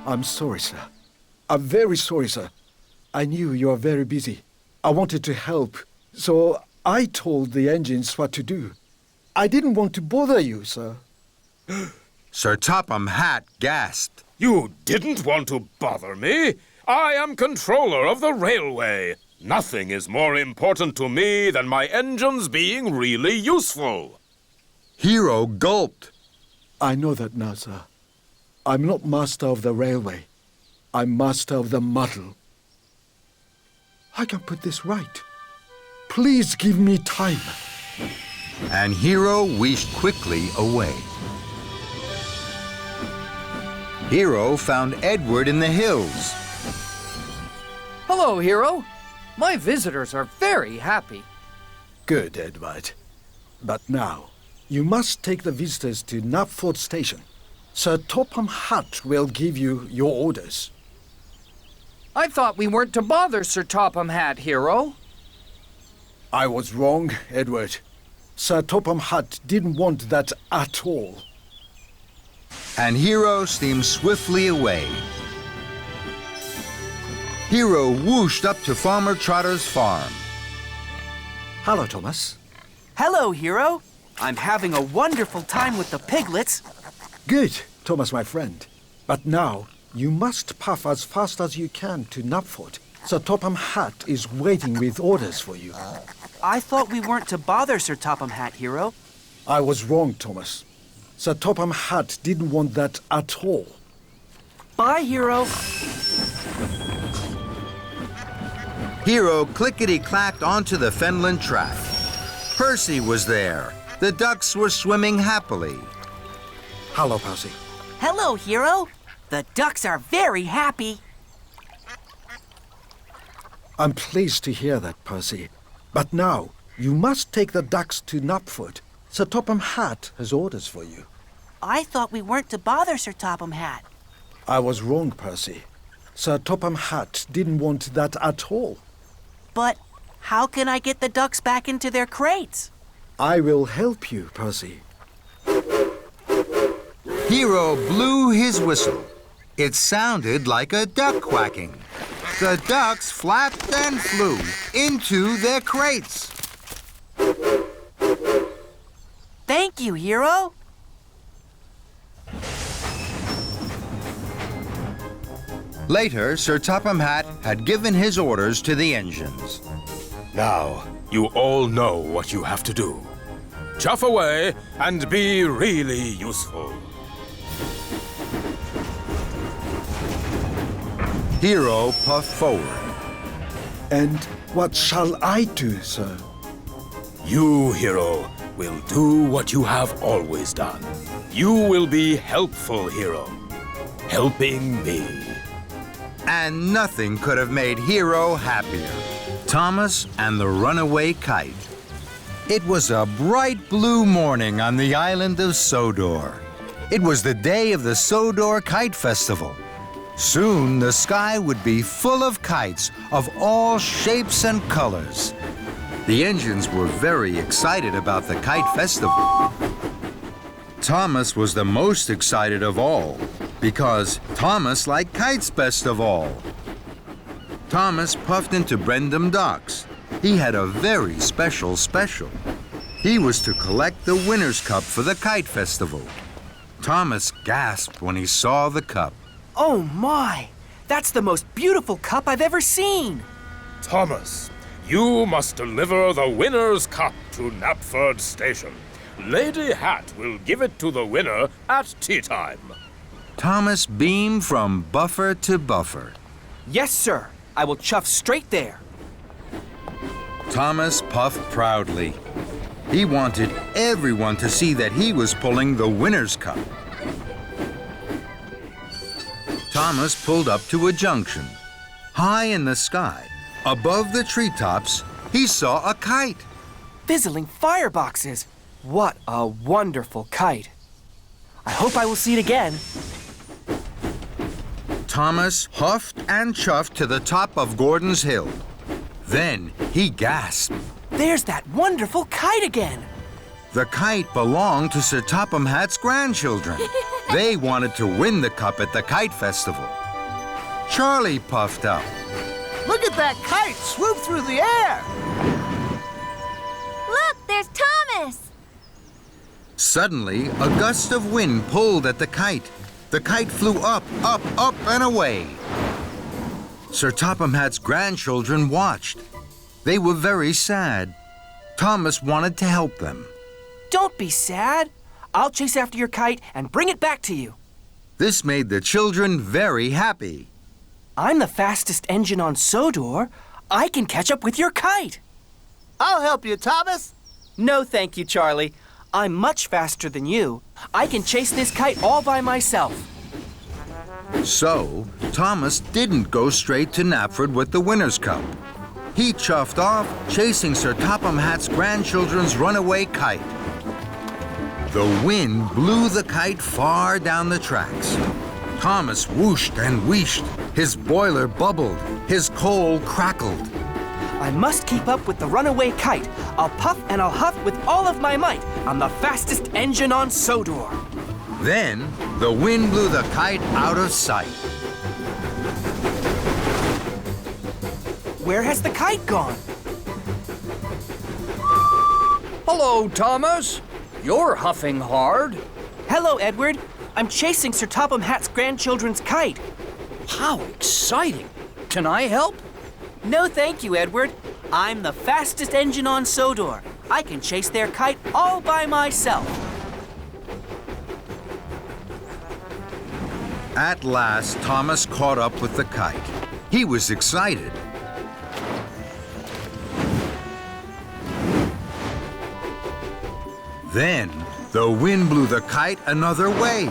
I'm sorry, sir. I'm very sorry, sir. I knew you were very busy. I wanted to help, so I told the engines what to do. I didn't want to bother you, sir. Sir Topham Hatt gasped. You didn't want to bother me. I am controller of the railway. Nothing is more important to me than my engines being really useful. Hiro gulped. I know that now, sir. I'm not master of the railway. I'm master of the muddle. I can put this right. Please give me time. And Hiro wheezed quickly away. Hiro found Edward in the hills. Hello, Hiro. My visitors are very happy. Good, Edward. But now, you must take the visitors to Knapford Station. Sir Topham Hatt will give you your orders. I thought we weren't to bother Sir Topham Hatt, Hiro. I was wrong, Edward. Sir Topham Hatt didn't want that at all. And Hiro steamed swiftly away. Hiro whooshed up to Farmer Trotter's farm. Hello, Thomas. Hello, Hiro. I'm having a wonderful time with the piglets. Good, Thomas, my friend. But now, You must puff as fast as you can to Knapford. Sir Topham Hatt is waiting with orders for you. I thought we weren't to bother Sir Topham Hatt, Hiro. I was wrong, Thomas. Sir Topham Hatt didn't want that at all. Bye, Hiro. Hiro clickety-clacked onto the Fenland track. Percy was there. The ducks were swimming happily. Hello, Percy. Hello, Hiro. The ducks are very happy. I'm pleased to hear that, Percy. But now, you must take the ducks to Knapford. Sir Topham Hatt has orders for you. I thought we weren't to bother Sir Topham Hatt. I was wrong, Percy. Sir Topham Hatt didn't want that at all. But how can I get the ducks back into their crates? I will help you, Percy. Hiro blew his whistle. It sounded like a duck quacking. The ducks flapped and flew into their crates. Thank you, Hiro. Later, Sir Topham Hatt had given his orders to the engines. Now, you all know what you have to do. Chuff away and be really useful. Hiro puffed forward. And what shall I do, sir? You, Hiro, will do what you have always done. You will be helpful, Hiro. Helping me. And nothing could have made Hiro happier. Thomas and the runaway kite. It was a bright blue morning on the island of Sodor. It was the day of the Sodor Kite Festival. Soon the sky would be full of kites of all shapes and colors. The engines were very excited about the kite festival. Thomas was the most excited of all because Thomas liked kites best of all. Thomas puffed into Brendam Docks. He had a very special. He was to collect the winner's cup for the kite festival. Thomas gasped when he saw the cup. Oh my! That's the most beautiful cup I've ever seen! Thomas, you must deliver the winner's cup to Knapford Station. Lady Hatt will give it to the winner at tea time. Thomas beamed from buffer to buffer. Yes, sir. I will chuff straight there. Thomas puffed proudly. He wanted everyone to see that he was pulling the winner's cup. Thomas pulled up to a junction. High in the sky, above the treetops, he saw a kite. Fizzling fireboxes. What a wonderful kite. I hope I will see it again. Thomas huffed and chuffed to the top of Gordon's Hill. Then he gasped. There's that wonderful kite again. The kite belonged to Sir Topham Hatt's grandchildren. They wanted to win the cup at the kite festival. Charlie puffed up. Look at that kite swoop through the air! Look, there's Thomas! Suddenly, a gust of wind pulled at the kite. The kite flew up, and away. Sir Topham Hatt's grandchildren watched. They were very sad. Thomas wanted to help them. Don't be sad. I'll chase after your kite and bring it back to you. This made the children very happy. I'm the fastest engine on Sodor. I can catch up with your kite. I'll help you, Thomas. No, thank you, Charlie. I'm much faster than you. I can chase this kite all by myself. So, Thomas didn't go straight to Knapford with the winner's cup. He chuffed off, chasing Sir Topham Hatt's grandchildren's runaway kite. The wind blew the kite far down the tracks. Thomas whooshed and wheeshed. His boiler bubbled. His coal crackled. I must keep up with the runaway kite. I'll puff and I'll huff with all of my might. I'm the fastest engine on Sodor. Then, the wind blew the kite out of sight. Where has the kite gone? Hello, Thomas. You're huffing hard. Hello, Edward. I'm chasing Sir Topham Hatt's grandchildren's kite. How exciting! Can I help? No, thank you, Edward. I'm the fastest engine on Sodor. I can chase their kite all by myself. At last, Thomas caught up with the kite. He was excited. Then, the wind blew the kite another way.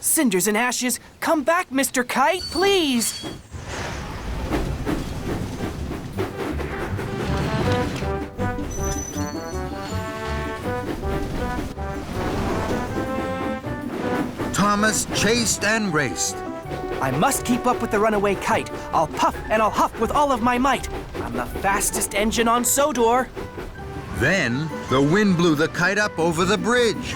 Cinders and ashes, come back, Mr. Kite, please. Thomas chased and raced. I must keep up with the runaway kite. I'll puff and I'll huff with all of my might. I'm the fastest engine on Sodor. Then, the wind blew the kite up over the bridge.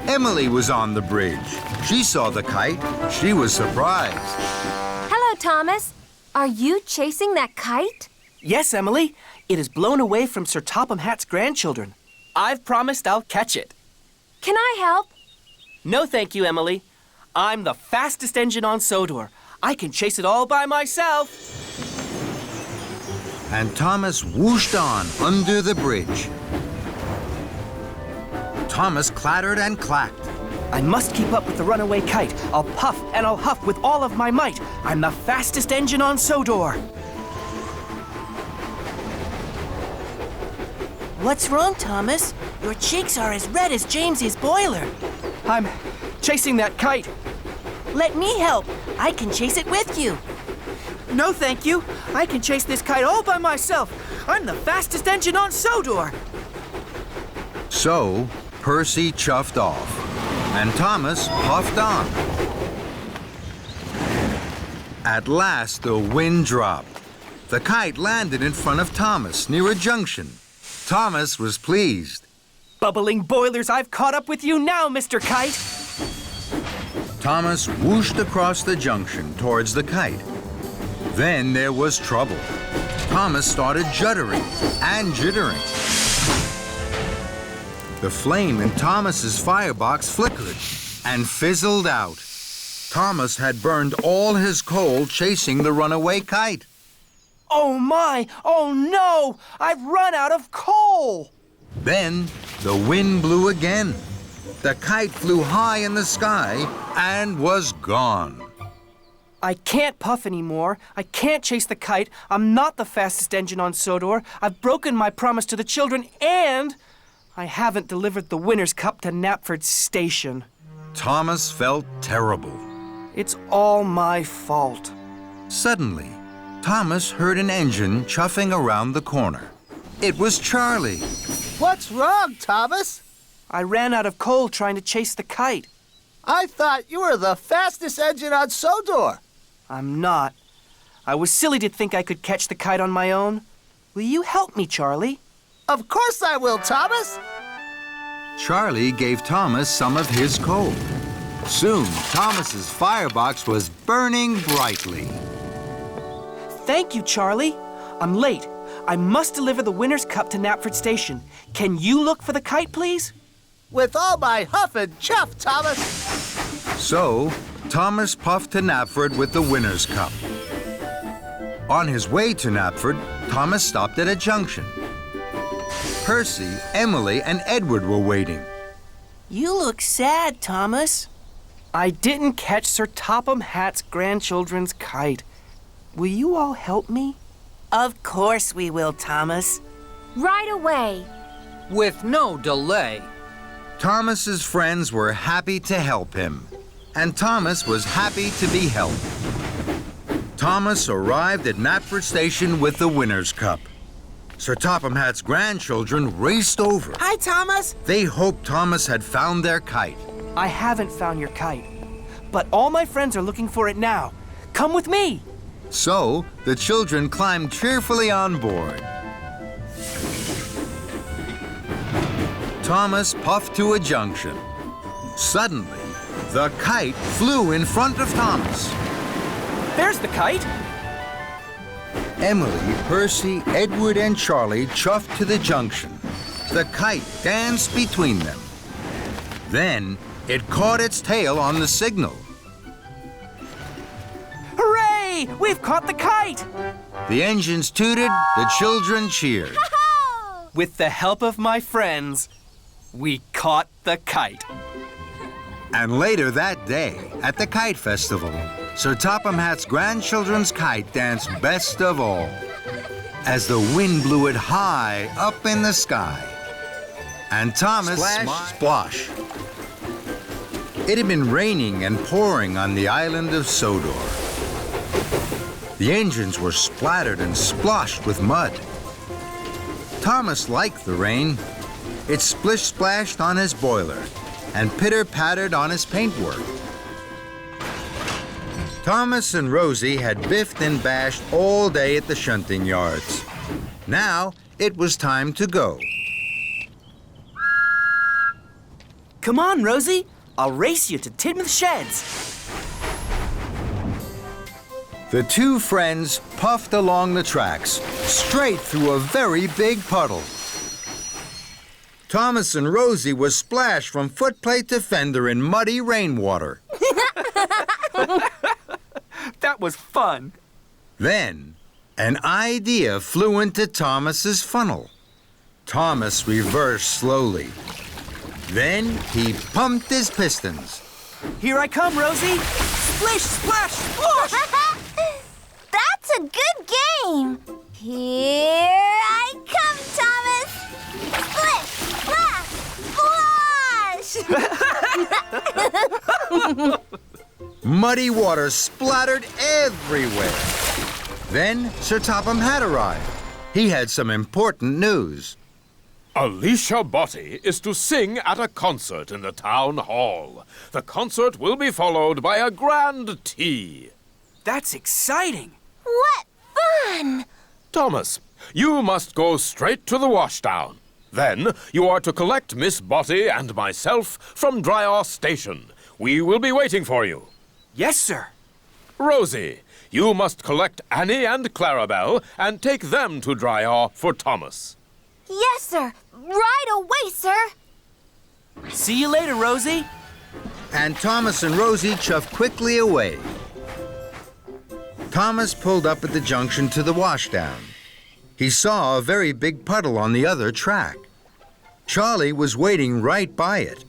Emily was on the bridge. She saw the kite. She was surprised. Hello, Thomas. Are you chasing that kite? Yes, Emily. It is blown away from Sir Topham Hatt's grandchildren. I've promised I'll catch it. Can I help? No, thank you, Emily. I'm the fastest engine on Sodor. I can chase it all by myself. And Thomas whooshed on under the bridge. Thomas clattered and clacked. I must keep up with the runaway kite. I'll puff and I'll huff with all of my might. I'm the fastest engine on Sodor. What's wrong, Thomas? Your cheeks are as red as James's boiler. I'm chasing that kite. Let me help. I can chase it with you. No, thank you. I can chase this kite all by myself. I'm the fastest engine on Sodor. So, Percy chuffed off, and Thomas puffed on. At last, the wind dropped. The kite landed in front of Thomas near a junction. Thomas was pleased. Bubbling boilers, I've caught up with you now, Mr. Kite. Thomas whooshed across the junction towards the kite. Then there was trouble. Thomas started juddering and jittering. The flame in Thomas's firebox flickered and fizzled out. Thomas had burned all his coal chasing the runaway kite. Oh my! Oh no! I've run out of coal! Then the wind blew again. The kite flew high in the sky and was gone. I can't puff anymore. I can't chase the kite. I'm not the fastest engine on Sodor. I've broken my promise to the children, and I haven't delivered the winner's cup to Knapford Station. Thomas felt terrible. It's all my fault. Suddenly, Thomas heard an engine chuffing around the corner. It was Charlie. What's wrong, Thomas? I ran out of coal trying to chase the kite. I thought you were the fastest engine on Sodor. I'm not. I was silly to think I could catch the kite on my own. Will you help me, Charlie? Of course I will, Thomas. Charlie gave Thomas some of his coal. Soon, Thomas's firebox was burning brightly. Thank you, Charlie. I'm late. I must deliver the winner's cup to Knapford Station. Can you look for the kite, please? With all my huff and chuff, Thomas. So, Thomas puffed to Knapford with the winner's cup. On his way to Knapford, Thomas stopped at a junction. Percy, Emily, and Edward were waiting. You look sad, Thomas. I didn't catch Sir Topham Hatt's grandchildren's kite. Will you all help me? Of course we will, Thomas. Right away. With no delay. Thomas's friends were happy to help him, and Thomas was happy to be helped. Thomas arrived at Knapford Station with the winner's cup. Sir Topham Hatt's grandchildren raced over. Hi, Thomas. They hoped Thomas had found their kite. I haven't found your kite, but all my friends are looking for it now. Come with me. So, the children climbed cheerfully on board. Thomas puffed to a junction. Suddenly, the kite flew in front of Thomas. There's the kite. Emily, Percy, Edward, and Charlie chuffed to the junction. The kite danced between them. Then it caught its tail on the signal. Hooray! We've caught the kite! The engines tooted, the children cheered. With the help of my friends, we caught the kite. And later that day, at the Kite Festival, Sir Topham Hatt's grandchildren's kite danced best of all, as the wind blew it high up in the sky. And Thomas splosh. It had been raining and pouring on the island of Sodor. The engines were splattered and sploshed with mud. Thomas liked the rain. It splish-splashed on his boiler and pitter-pattered on his paintwork. Thomas and Rosie had biffed and bashed all day at the shunting yards. Now it was time to go. Come on, Rosie. I'll race you to Tidmouth Sheds. The two friends puffed along the tracks, straight through a very big puddle. Thomas and Rosie were splashed from footplate to fender in muddy rainwater. That was fun. Then, an idea flew into Thomas's funnel. Thomas reversed slowly. Then he pumped his pistons. Here I come, Rosie. Splish, splash, splosh! That's a good game. Here I come, Thomas. Splish, splash, splash! Muddy water splattered everywhere. Then Sir Topham Hatt arrived. He had some important news. Alicia Botti is to sing at a concert in the town hall. The concert will be followed by a grand tea. That's exciting. What fun! Thomas, you must go straight to the washdown. Then you are to collect Miss Botti and myself from Druzья station. We will be waiting for you. Yes, sir. Rosie, you must collect Annie and Clarabelle and take them to Druzья for Thomas. Yes, sir. Right away, sir. See you later, Rosie. And Thomas and Rosie chuffed quickly away. Thomas pulled up at the junction to the washdown. He saw a very big puddle on the other track. Charlie was waiting right by it.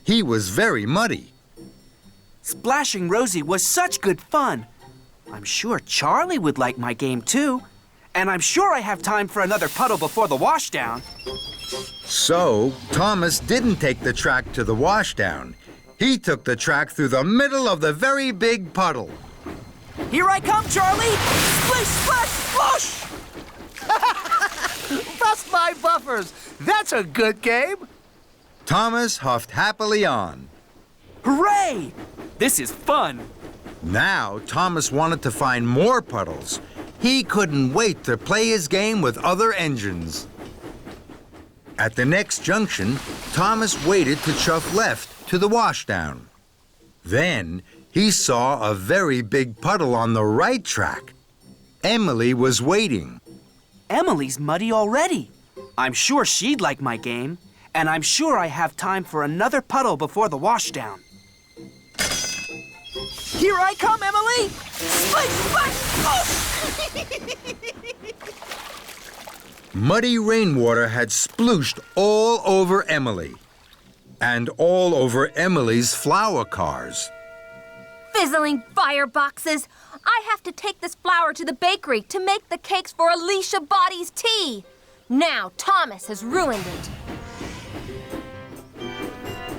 He was very muddy. Splashing Rosie was such good fun. I'm sure Charlie would like my game too. And I'm sure I have time for another puddle before the washdown. So, Thomas didn't take the track to the washdown. He took the track through the middle of the very big puddle. Here I come, Charlie! Splish, splash, splosh! Bust my buffers! That's a good game! Thomas huffed happily on. Hooray! This is fun. Now, Thomas wanted to find more puddles. He couldn't wait to play his game with other engines. At the next junction, Thomas waited to chuff left to the washdown. Then he saw a very big puddle on the right track. Emily was waiting. Emily's muddy already. I'm sure she'd like my game, and I'm sure I have time for another puddle before the washdown. Here I come, Emily! Splish, splash, Muddy rainwater had splooshed all over Emily, and all over Emily's flower cars. Fizzling fireboxes! I have to take this flour to the bakery to make the cakes for Alicia Botti's tea. Now Thomas has ruined it.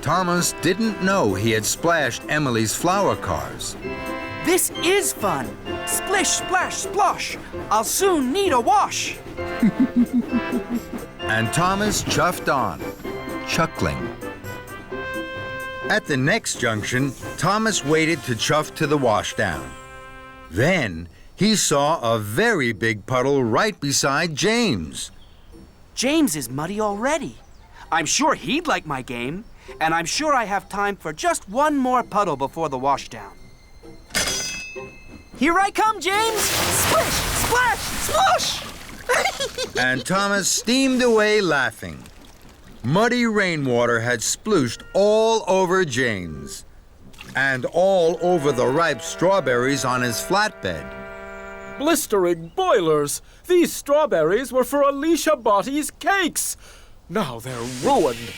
Thomas didn't know he had splashed Emily's flower cars. This is fun. Splish, splash, splosh. I'll soon need a wash. And Thomas chuffed on, chuckling. At the next junction, Thomas waited to chuff to the washdown. Then he saw a very big puddle right beside James. James is muddy already. I'm sure he'd like my game, and I'm sure I have time for just one more puddle before the washdown. Here I come, James! Splish, splash, splosh! And Thomas steamed away laughing. Muddy rainwater had splooshed all over James and all over the ripe strawberries on his flatbed. Blistering boilers! These strawberries were for Alicia Bottie's cakes! Now they're ruined.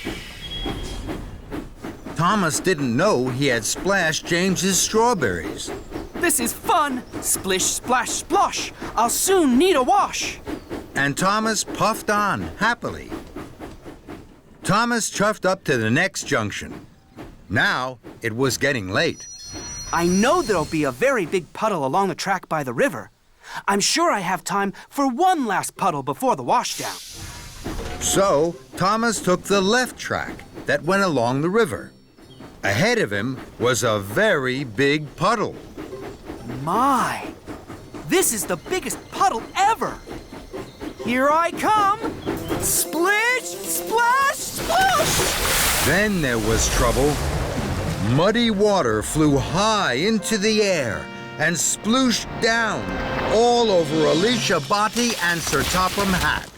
Thomas didn't know he had splashed James's strawberries. This is fun! Splish, splash, splosh! I'll soon need a wash! And Thomas puffed on happily. Thomas chuffed up to the next junction. Now it was getting late. I know there'll be a very big puddle along the track by the river. I'm sure I have time for one last puddle before the washdown. So Thomas took the left track that went along the river. Ahead of him was a very big puddle. My! This is the biggest puddle ever! Here I come! Splish, splash, splash! Then there was trouble. Muddy water flew high into the air and splooshed down all over Alicia Botti and Sir Topham Hatt.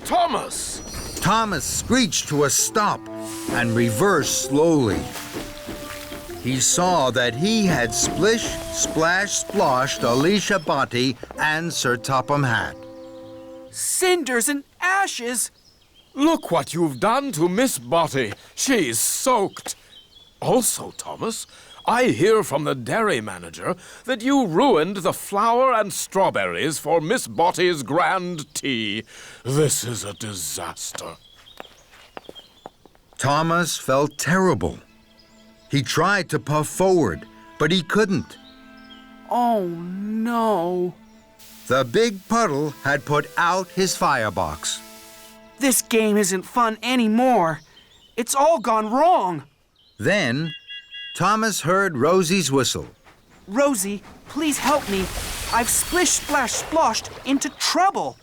Thomas! Thomas screeched to a stop and reversed slowly. He saw that he had splish, splash, splashed Alicia Botti and Sir Topham Hatt. Cinders and ashes! Look what you've done to Miss Botti. She's soaked. Also, Thomas, I hear from the dairy manager that you ruined the flour and strawberries for Miss Botti's grand tea. This is a disaster. Thomas felt terrible. He tried to puff forward, but he couldn't. Oh, no. The big puddle had put out his firebox. This game isn't fun anymore. It's all gone wrong. Then, Thomas heard Rosie's whistle. Rosie, please help me. I've splish-splash-splashed into trouble.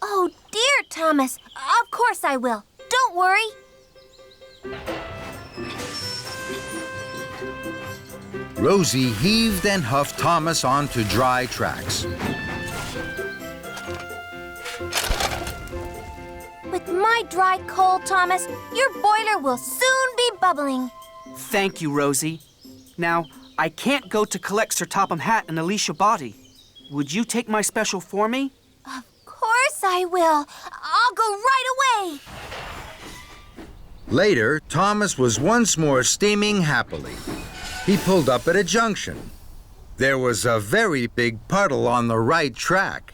Oh, dear, Thomas. Of course I will. Don't worry. Rosie heaved and huffed Thomas onto dry tracks. With my dry coal, Thomas, your boiler will soon be bubbling. Thank you, Rosie. Now, I can't go to collect Sir Topham Hatt and Alicia Botti. Would you take my special for me? Of course I will. I'll go right away. Later, Thomas was once more steaming happily. He pulled up at a junction. There was a very big puddle on the right track.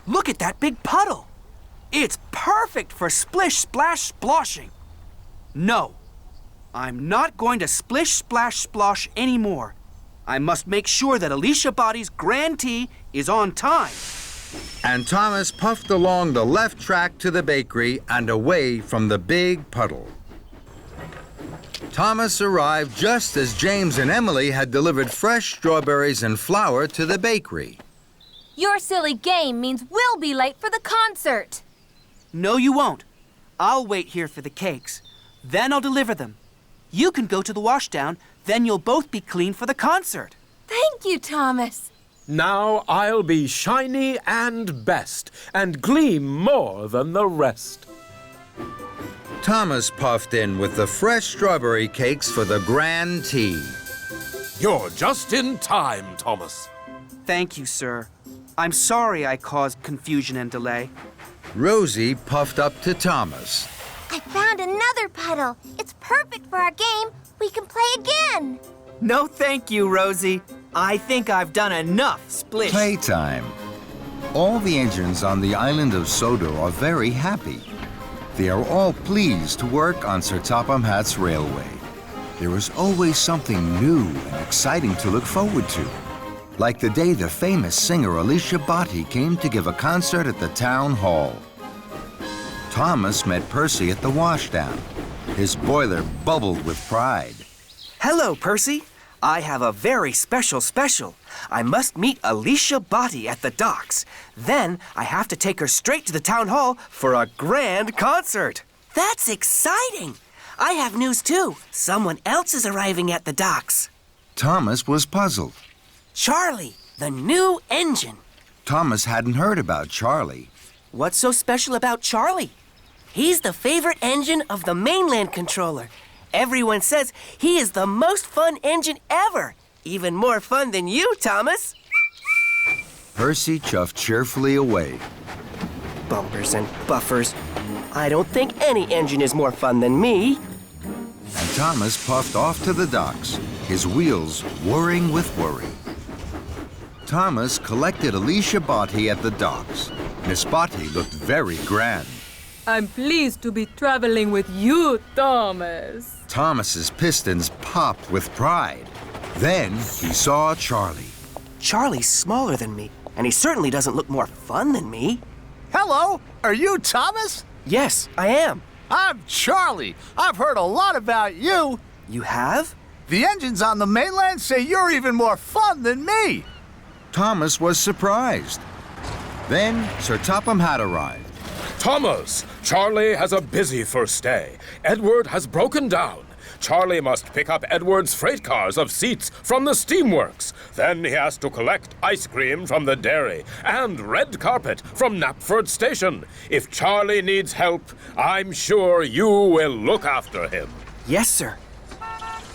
Look at that big puddle. It's perfect for splish-splash-sploshing. No, I'm not going to splish-splash-splosh anymore. I must make sure that Alicia Botti's grand tea is on time. And Thomas puffed along the left track to the bakery and away from the big puddle. Thomas arrived just as James and Emily had delivered fresh strawberries and flour to the bakery. Your silly game means we'll be late for the concert. No, you won't. I'll wait here for the cakes. Then I'll deliver them. You can go to the washdown, then you'll both be clean for the concert. Thank you, Thomas. Now I'll be shiny and best, and gleam more than the rest. Thomas puffed in with the fresh strawberry cakes for the grand tea. You're just in time, Thomas. Thank you, sir. I'm sorry I caused confusion and delay. Rosie puffed up to Thomas. I found another puddle. It's perfect for our game. We can play again. No, thank you, Rosie. I think I've done enough splish. Playtime. All the engines on the island of Sodor are very happy. They are all pleased to work on Sir Topham Hatt's railway. There is always something new and exciting to look forward to. Like the day the famous singer Alicia Botti came to give a concert at the town hall. Thomas met Percy at the washdown. His boiler bubbled with pride. Hello, Percy. I have a very special. I must meet Alicia Botti at the docks. Then I have to take her straight to the town hall for a grand concert. That's exciting. I have news too. Someone else is arriving at the docks. Thomas was puzzled. Charlie, the new engine. Thomas hadn't heard about Charlie. What's so special about Charlie? He's the favorite engine of the mainland controller. Everyone says he is the most fun engine ever. Even more fun than you, Thomas. Percy chuffed cheerfully away. Bumpers and buffers. I don't think any engine is more fun than me. And Thomas puffed off to the docks, his wheels whirring with worry. Thomas collected Alicia Botti at the docks. Miss Botti looked very grand. I'm pleased to be traveling with you, Thomas. Thomas's pistons popped with pride. Then he saw Charlie. Charlie's smaller than me, and he certainly doesn't look more fun than me. Hello, are you Thomas? Yes, I am. I'm Charlie. I've heard a lot about you. You have? The engines on the mainland say you're even more fun than me. Thomas was surprised. Then Sir Topham Hatt arrived. Thomas, Charlie has a busy first day. Edward has broken down. Charlie must pick up Edward's freight cars of seats from the steamworks. Then he has to collect ice cream from the dairy and red carpet from Knapford Station. If Charlie needs help, I'm sure you will look after him. Yes, sir.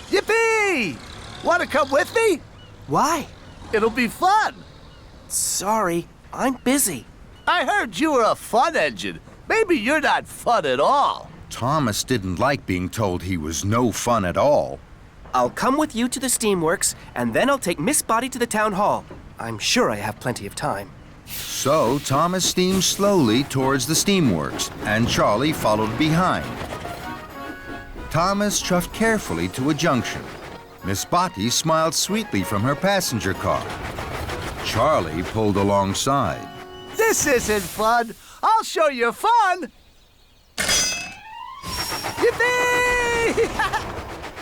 Yippee! Want to come with me? Why? It'll be fun. Sorry, I'm busy. I heard you were a fun engine. Maybe you're not fun at all. Thomas didn't like being told he was no fun at all. I'll come with you to the steamworks, and then I'll take Miss Botti to the town hall. I'm sure I have plenty of time. So Thomas steamed slowly towards the steamworks, and Charlie followed behind. Thomas chuffed carefully to a junction. Miss Botti smiled sweetly from her passenger car. Charlie pulled alongside. This isn't fun. I'll show you fun. Yippee!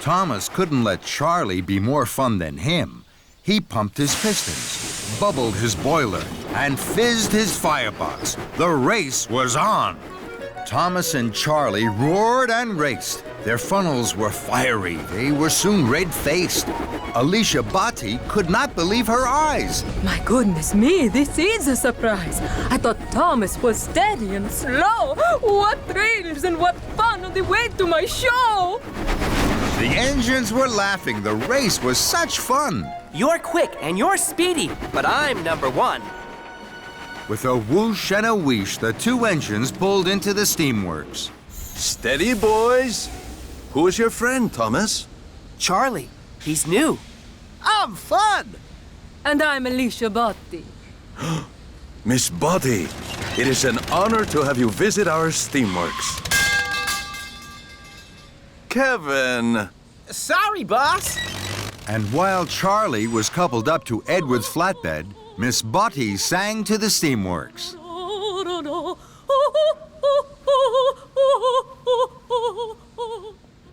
Thomas couldn't let Charlie be more fun than him. He pumped his pistons, bubbled his boiler, and fizzed his firebox. The race was on. Thomas and Charlie roared and raced. Their funnels were fiery. They were soon red-faced. Alicia Botti could not believe her eyes. My goodness me, this is a surprise. I thought Thomas was steady and slow. What thrills and what fun on the way to my show! The engines were laughing. The race was such fun. You're quick and you're speedy, but I'm number one. With a whoosh and a wheesh, the two engines pulled into the steamworks. Steady, boys. Who is your friend, Thomas? Charlie. He's new. I'm fun. And I'm Alicia Botti. Miss Botti, it is an honor to have you visit our steamworks. Kevin. Sorry, boss. And while Charlie was coupled up to Edward's flatbed, Miss Botti sang to the steamworks.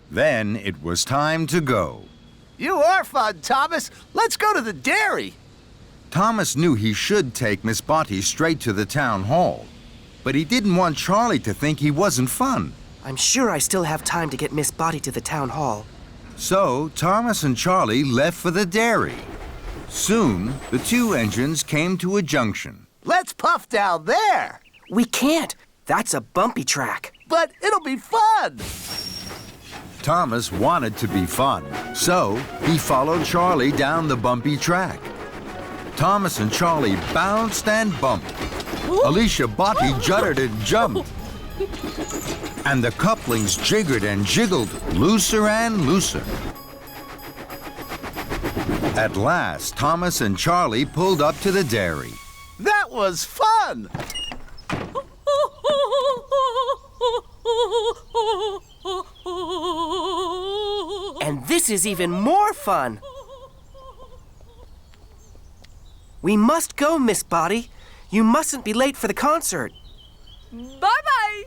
Then it was time to go. You are fun, Thomas. Let's go to the dairy. Thomas knew he should take Miss Botti straight to the town hall, but he didn't want Charlie to think he wasn't fun. I'm sure I still have time to get Miss Botti to the town hall. So Thomas and Charlie left for the dairy. Soon, the two engines came to a junction. Let's puff down there. We can't. That's a bumpy track. But it'll be fun. Thomas wanted to be fun, so he followed Charlie down the bumpy track. Thomas and Charlie bounced and bumped. Alicia Botti juddered and jumped. And the couplings jiggered and jiggled, looser and looser. At last, Thomas and Charlie pulled up to the dairy. That was fun! And this is even more fun. We must go, Miss Botti. You mustn't be late for the concert. Bye-bye!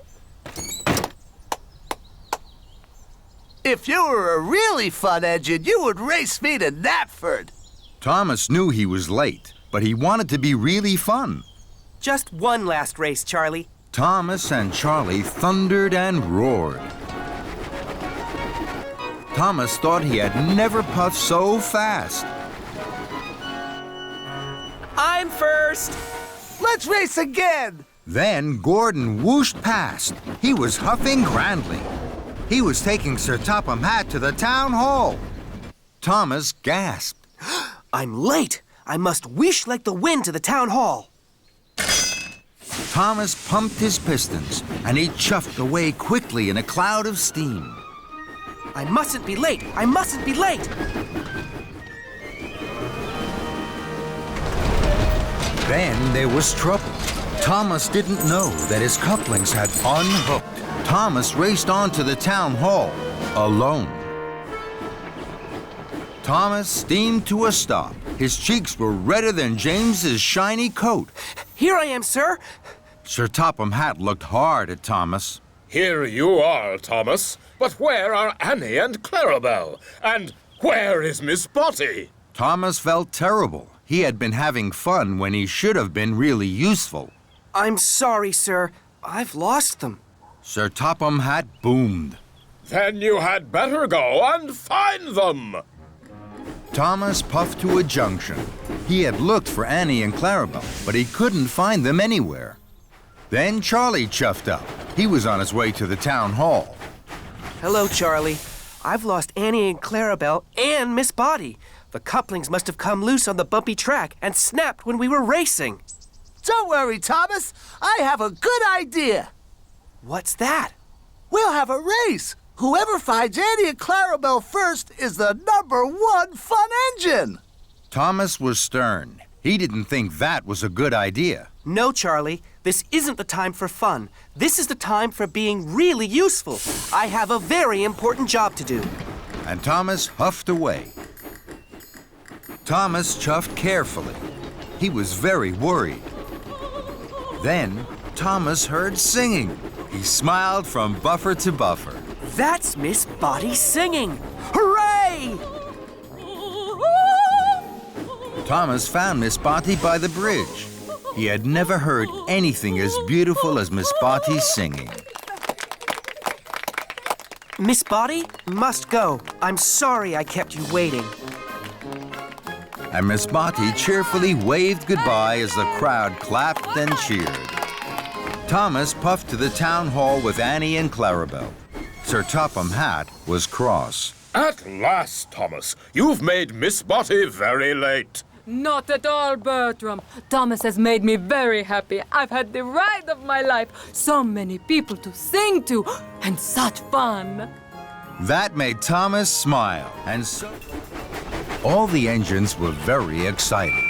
If you were a really fun engine, you would race me to Knapford. Thomas knew he was late, but he wanted to be really fun. Just one last race, Charlie. Thomas and Charlie thundered and roared. Thomas thought he had never puffed so fast. I'm first. Let's race again. Then Gordon whooshed past. He was huffing grandly. He was taking Sir Topham Hatt to the town hall. Thomas gasped. I'm late. I must whoosh like the wind to the town hall. Thomas pumped his pistons, and he chuffed away quickly in a cloud of steam. I mustn't be late. I mustn't be late. Then there was trouble. Thomas didn't know that his couplings had unhooked. Thomas raced on to the town hall, alone. Thomas steamed to a stop. His cheeks were redder than James's shiny coat. Here I am, sir. Sir Topham Hatt looked hard at Thomas. Here you are, Thomas. But where are Annie and Clarabelle? And where is Miss Botty? Thomas felt terrible. He had been having fun when he should have been really useful. I'm sorry, sir. I've lost them. Sir Topham Hatt boomed. Then you had better go and find them. Thomas puffed to a junction. He had looked for Annie and Clarabelle, but he couldn't find them anywhere. Then Charlie chuffed up. He was on his way to the town hall. Hello, Charlie. I've lost Annie and Clarabelle and Miss Botty. The couplings must have come loose on the bumpy track and snapped when we were racing. Don't worry, Thomas. I have a good idea. What's that? We'll have a race. Whoever finds Annie and Clarabelle first is the #1 fun engine. Thomas was stern. He didn't think that was a good idea. No, Charlie. This isn't the time for fun. This is the time for being really useful. I have a very important job to do. And Thomas huffed away. Thomas chuffed carefully. He was very worried. Then Thomas heard singing. He smiled from buffer to buffer. That's Miss Botty singing! Hooray! Thomas found Miss Botty by the bridge. He had never heard anything as beautiful as Miss Botty singing. Miss Botty must go. I'm sorry I kept you waiting. And Miss Botty cheerfully waved goodbye as the crowd clapped and cheered. Thomas puffed to the town hall with Annie and Clarabelle. Sir Topham Hatt was cross. At last, Thomas. You've made Miss Botty very late. Not at all, Bertram. Thomas has made me very happy. I've had the ride of my life. So many people to sing to, and such fun. That made Thomas smile, and so all the engines were very excited.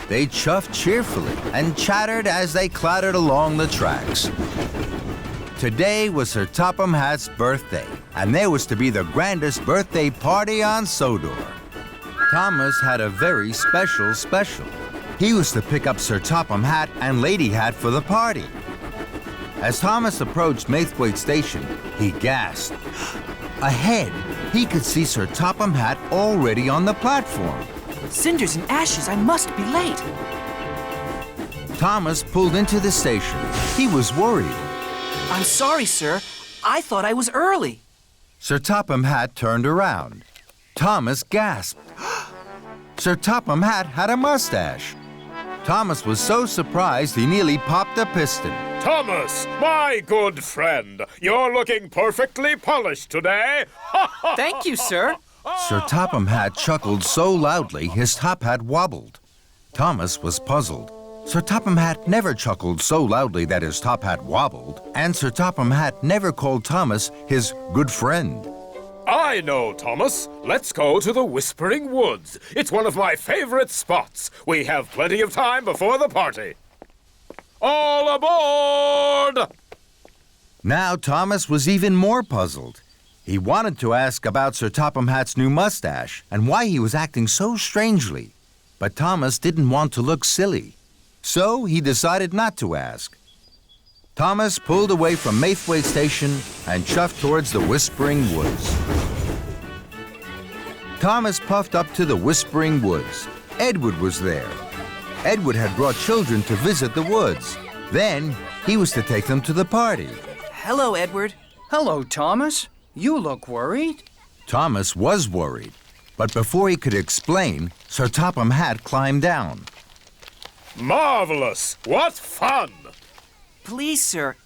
They chuffed cheerfully and chattered as they clattered along the tracks. Today was Sir Topham Hatt's birthday, and there was to be the grandest birthday party on Sodor. Thomas had a very special. He was to pick up Sir Topham Hatt and Lady Hatt for the party. As Thomas approached Maithwaite Station, he gasped. Ahead, he could see Sir Topham Hatt already on the platform. Cinders and ashes, I must be late. Thomas pulled into the station. He was worried. I'm sorry, sir. I thought I was early. Sir Topham Hatt turned around. Thomas gasped. Sir Topham Hatt had a mustache. Thomas was so surprised he nearly popped a piston. Thomas, my good friend, you're looking perfectly polished today. Thank you, sir. Sir Topham Hatt chuckled so loudly his top hat wobbled. Thomas was puzzled. Sir Topham Hatt never chuckled so loudly that his top hat wobbled, and Sir Topham Hatt never called Thomas his good friend. I know, Thomas. Let's go to the Whispering Woods. It's one of my favorite spots. We have plenty of time before the party. All aboard! Now Thomas was even more puzzled. He wanted to ask about Sir Topham Hatt's new mustache and why he was acting so strangely. But Thomas didn't want to look silly. So he decided not to ask. Thomas pulled away from Maithwaite Station and chuffed towards the Whispering Woods. Thomas puffed up to the Whispering Woods. Edward was there. Edward had brought children to visit the woods. Then he was to take them to the party. Hello, Edward. Hello, Thomas. You look worried. Thomas was worried. But before he could explain, Sir Topham Hatt climbed down. Marvelous! What fun! Please, sir,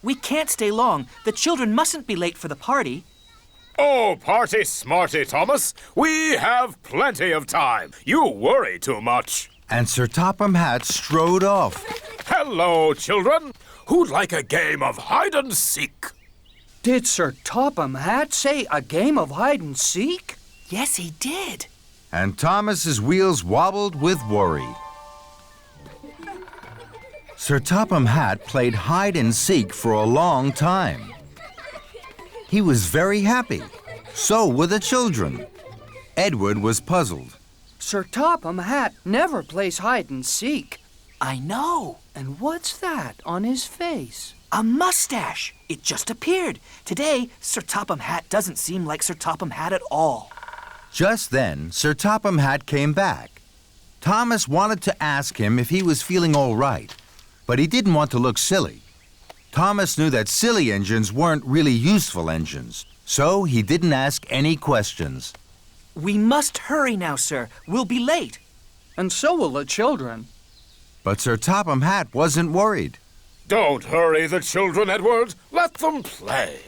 we can't stay long. The children mustn't be late for the party. Oh, party smarty, Thomas. We have plenty of time. You worry too much. And Sir Topham Hatt strode off. Hello, children. Who'd like a game of hide and seek? Did Sir Topham Hatt say a game of hide and seek? Yes, he did. And Thomas's wheels wobbled with worry. Sir Topham Hatt played hide and seek for a long time. He was very happy. So were the children. Edward was puzzled. Sir Topham Hatt never plays hide and seek. I know. And what's that on his face? A mustache. It just appeared. Today, Sir Topham Hatt doesn't seem like Sir Topham Hatt at all. Just then, Sir Topham Hatt came back. Thomas wanted to ask him if he was feeling all right, but he didn't want to look silly. Thomas knew that silly engines weren't really useful engines, so he didn't ask any questions. We must hurry now, sir. We'll be late. And so will the children. But Sir Topham Hatt wasn't worried. Don't hurry the children, Edward. Let them play.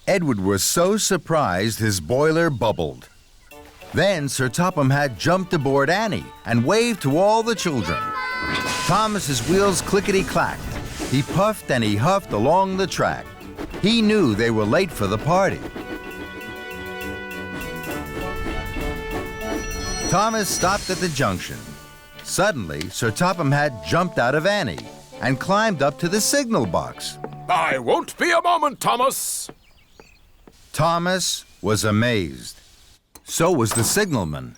Edward was so surprised his boiler bubbled. Then Sir Topham Hatt jumped aboard Annie and waved to all the children. Thomas's wheels clickety-clacked. He puffed and he huffed along the track. He knew they were late for the party. Thomas stopped at the junction. Suddenly, Sir Topham Hatt jumped out of Annie and climbed up to the signal box. I won't be a moment, Thomas. Thomas was amazed. So was the signalman.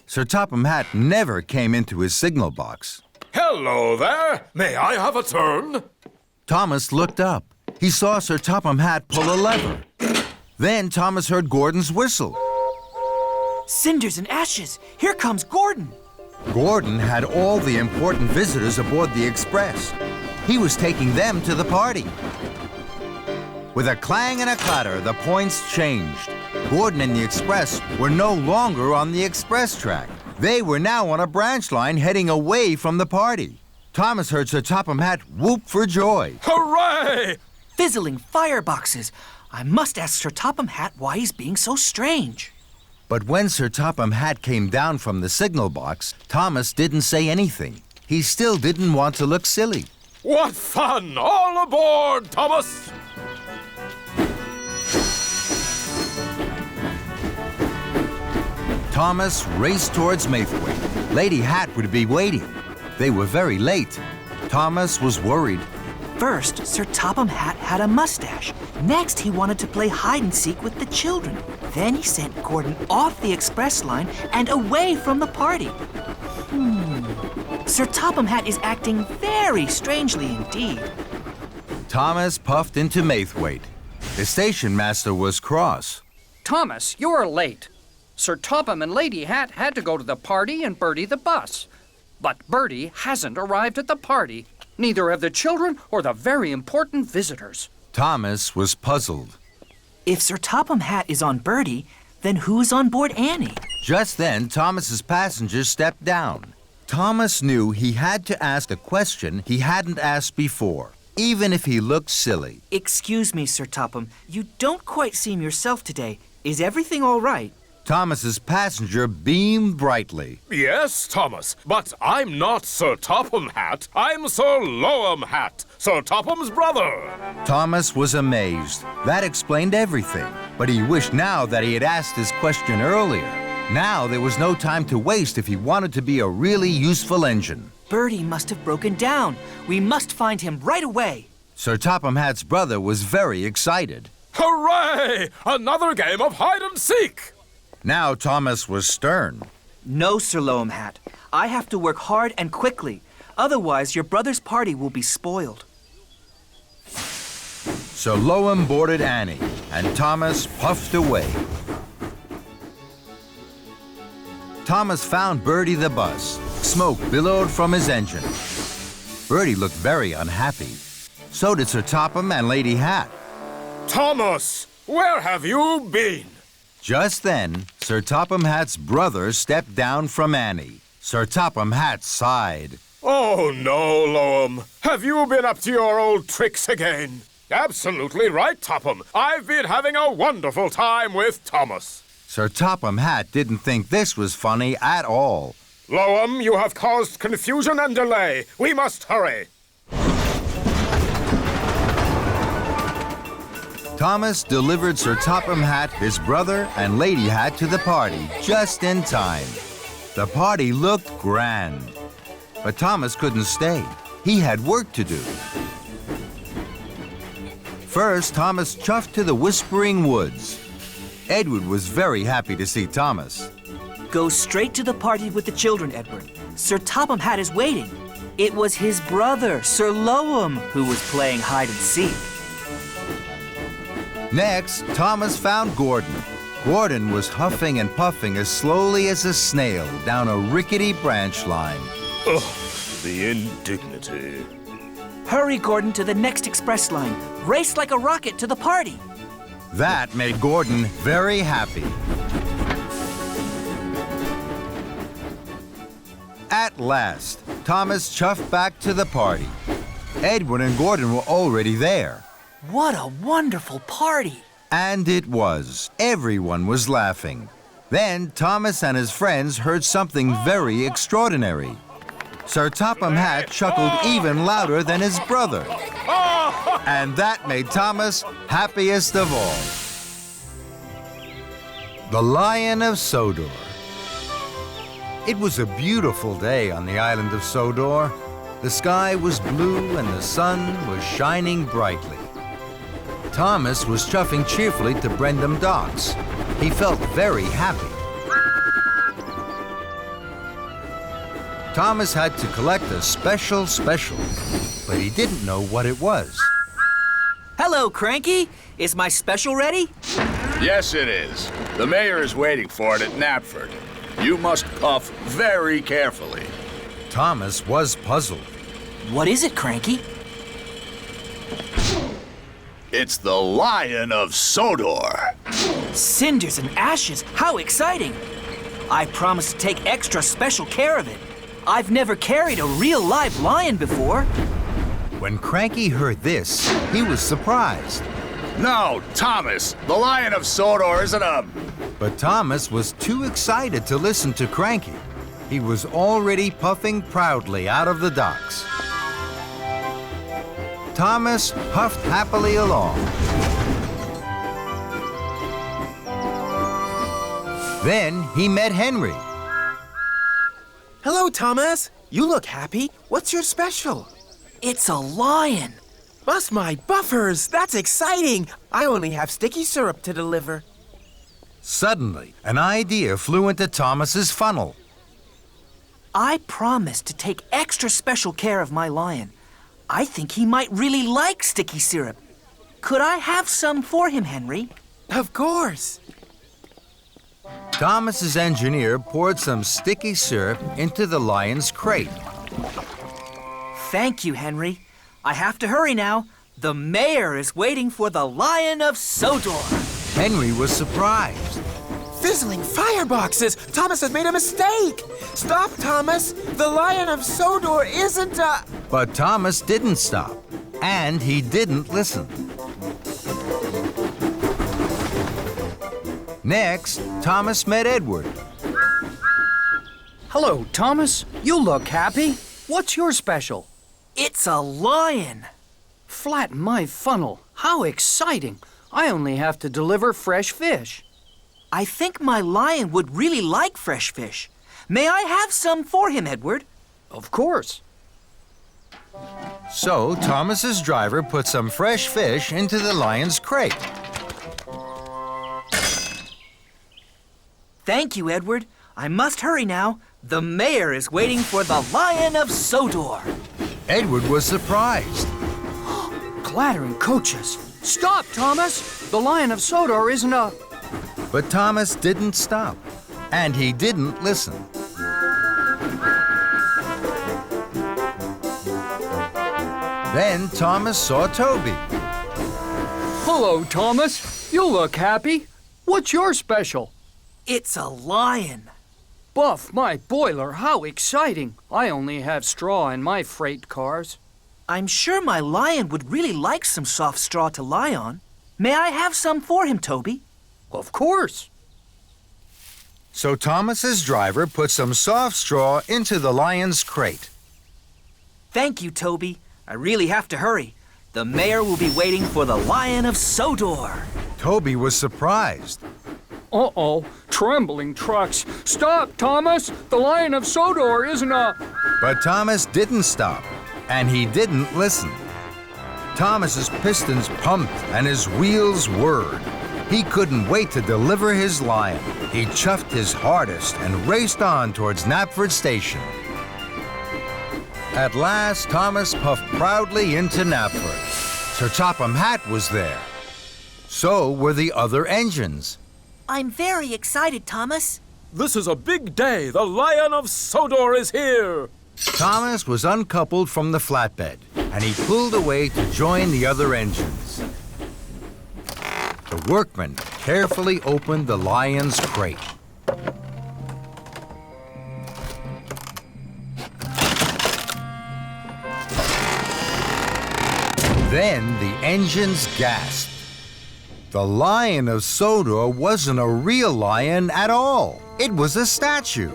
Sir Topham Hatt never came into his signal box. Hello there. May I have a turn? Thomas looked up. He saw Sir Topham Hatt pull a lever. Then Thomas heard Gordon's whistle. Cinders and ashes. Here comes Gordon. Gordon had all the important visitors aboard the express. He was taking them to the party. With a clang and a clatter, the points changed. Gordon and the express were no longer on the express track. They were now on a branch line heading away from the party. Thomas heard Sir Topham Hatt whoop for joy. Hooray! Fizzling fireboxes. I must ask Sir Topham Hatt why he's being so strange. But when Sir Topham Hatt came down from the signal box, Thomas didn't say anything. He still didn't want to look silly. What fun! All aboard, Thomas! Thomas raced towards Maithwaite. Lady Hatt would be waiting. They were very late. Thomas was worried. First, Sir Topham Hatt had a mustache. Next, he wanted to play hide-and-seek with the children. Then he sent Gordon off the express line and away from the party. Sir Topham Hatt is acting very strangely indeed. Thomas puffed into Maithwaite. The station master was cross. Thomas, you're late. Sir Topham and Lady Hatt had to go to the party and Bertie the bus. But Bertie hasn't arrived at the party. Neither have the children or the very important visitors. Thomas was puzzled. If Sir Topham Hatt is on Bertie, then who's on board Annie? Just then, Thomas's passengers stepped down. Thomas knew he had to ask a question he hadn't asked before, even if he looked silly. Excuse me, Sir Topham. You don't quite seem yourself today. Is everything all right? Thomas's passenger beamed brightly. Yes, Thomas, but I'm not Sir Topham Hatt. I'm Sir Loam Hatt, Sir Topham's brother. Thomas was amazed. That explained everything. But he wished now that he had asked his question earlier. Now there was no time to waste if he wanted to be a really useful engine. Bertie must have broken down. We must find him right away. Sir Topham Hatt's brother was very excited. Hooray! Another game of hide and seek! Now Thomas was stern. No, Sir Loam Hatt. I have to work hard and quickly. Otherwise, your brother's party will be spoiled. So Loam boarded Annie, and Thomas puffed away. Thomas found Bertie the bus. Smoke billowed from his engine. Bertie looked very unhappy. So did Sir Topham and Lady Hatt. Thomas, where have you been? Just then, Sir Topham Hatt's brother stepped down from Annie. Sir Topham Hatt sighed. Oh, no, Loam. Have you been up to your old tricks again? Absolutely right, Topham. I've been having a wonderful time with Thomas. Sir Topham Hatt didn't think this was funny at all. Loam, you have caused confusion and delay. We must hurry. Thomas delivered Sir Topham Hatt, his brother, and Lady Hatt to the party just in time. The party looked grand. But Thomas couldn't stay. He had work to do. First, Thomas chuffed to the Whispering Woods. Edward was very happy to see Thomas. Go straight to the party with the children, Edward. Sir Topham Hatt is waiting. It was his brother, Sir Loam, who was playing hide and seek. Next, Thomas found Gordon. Gordon was huffing and puffing as slowly as a snail down a rickety branch line. Ugh, the indignity. Hurry, Gordon, to the next express line. Race like a rocket to the party. That made Gordon very happy. At last, Thomas chuffed back to the party. Edward and Gordon were already there. What a wonderful party! And it was. Everyone was laughing. Then Thomas and his friends heard something very extraordinary. Sir Topham Hatt chuckled even louder than his brother. And that made Thomas happiest of all. The Lion of Sodor. It was a beautiful day on the island of Sodor. The sky was blue and the sun was shining brightly. Thomas was chuffing cheerfully to Brendam Docks. He felt very happy. Thomas had to collect a special, but he didn't know what it was. Hello, Cranky. Is my special ready? Yes, it is. The mayor is waiting for it at Knapford. You must puff very carefully. Thomas was puzzled. What is it, Cranky? It's the Lion of Sodor. Cinders and ashes, how exciting! I promise to take extra special care of it. I've never carried a real live lion before. When Cranky heard this, he was surprised. No, Thomas, the Lion of Sodor isn't a... But Thomas was too excited to listen to Cranky. He was already puffing proudly out of the docks. Thomas puffed happily along. Then he met Henry. Hello, Thomas. You look happy. What's your special? It's a lion. Bust my buffers. That's exciting. I only have sticky syrup to deliver. Suddenly, an idea flew into Thomas's funnel. I promised to take extra special care of my lion. I think he might really like sticky syrup. Could I have some for him, Henry? Of course. Thomas's engineer poured some sticky syrup into the lion's crate. Thank you, Henry. I have to hurry now. The mayor is waiting for the Lion of Sodor. Henry was surprised. Fizzling fireboxes! Thomas has made a mistake! Stop, Thomas! The Lion of Sodor isn't a... But Thomas didn't stop, and he didn't listen. Next, Thomas met Edward. Hello, Thomas. You look happy. What's your special? It's a lion. Flatten my funnel. How exciting. I only have to deliver fresh fish. I think my lion would really like fresh fish. May I have some for him, Edward? Of course. So Thomas's driver put some fresh fish into the lion's crate. Thank you, Edward. I must hurry now. The mayor is waiting for the Lion of Sodor. Edward was surprised. Clattering coaches. Stop, Thomas! The Lion of Sodor isn't a... But Thomas didn't stop, and he didn't listen. Then Thomas saw Toby. Hello, Thomas. You look happy. What's your special? It's a lion. Buff my boiler, how exciting! I only have straw in my freight cars. I'm sure my lion would really like some soft straw to lie on. May I have some for him, Toby? Of course. So Thomas's driver put some soft straw into the lion's crate. Thank you, Toby. I really have to hurry. The mayor will be waiting for the Lion of Sodor. Toby was surprised. Uh-oh, trembling trucks. Stop, Thomas! The Lion of Sodor isn't a... But Thomas didn't stop, and he didn't listen. Thomas's pistons pumped and his wheels whirred. He couldn't wait to deliver his lion. He chuffed his hardest and raced on towards Knapford Station. At last, Thomas puffed proudly into Knapford. Sir Topham Hatt was there. So were the other engines. I'm very excited, Thomas. This is a big day. The Lion of Sodor is here. Thomas was uncoupled from the flatbed, and he pulled away to join the other engines. The workmen carefully opened the lion's crate. Then the engines gasped. The Lion of Sodor wasn't a real lion at all. It was a statue.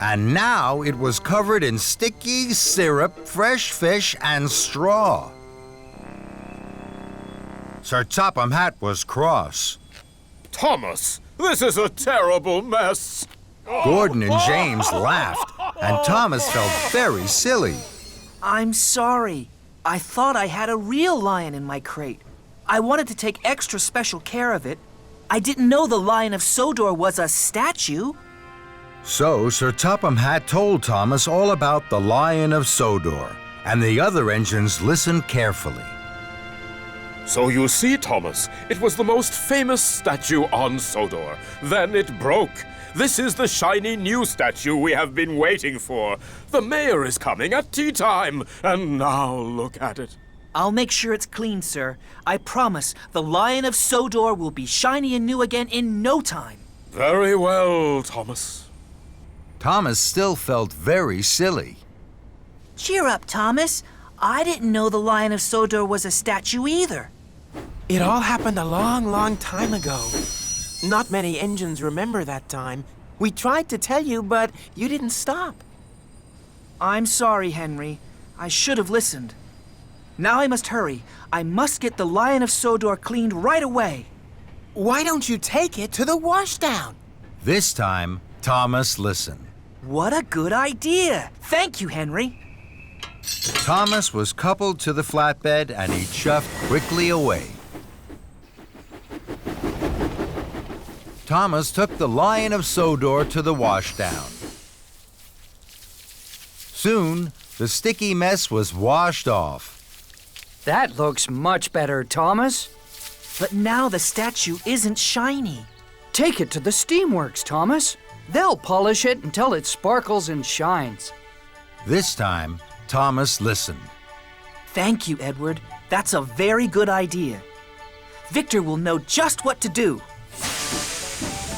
And now it was covered in sticky syrup, fresh fish, and straw. Sir Topham Hatt was cross. Thomas, this is a terrible mess. Gordon and James laughed, and Thomas felt very silly. I'm sorry. I thought I had a real lion in my crate. I wanted to take extra special care of it. I didn't know the Lion of Sodor was a statue. So Sir Topham Hatt told Thomas all about the Lion of Sodor, and the other engines listened carefully. So you see, Thomas, it was the most famous statue on Sodor. Then it broke. This is the shiny new statue we have been waiting for. The mayor is coming at tea time, and now look at it. I'll make sure it's clean, sir. I promise the Lion of Sodor will be shiny and new again in no time. Very well, Thomas. Thomas still felt very silly. Cheer up, Thomas. I didn't know the Lion of Sodor was a statue either. It all happened a long, long time ago. Not many engines remember that time. We tried to tell you, but you didn't stop. I'm sorry, Henry. I should have listened. Now I must hurry. I must get the Lion of Sodor cleaned right away. Why don't you take it to the washdown? This time, Thomas listened. What a good idea! Thank you, Henry. Thomas was coupled to the flatbed and he chuffed quickly away. Thomas took the Lion of Sodor to the washdown. Soon, the sticky mess was washed off. That looks much better, Thomas. But now the statue isn't shiny. Take it to the steamworks, Thomas. They'll polish it until it sparkles and shines. This time, Thomas listened. Thank you, Edward. That's a very good idea. Victor will know just what to do.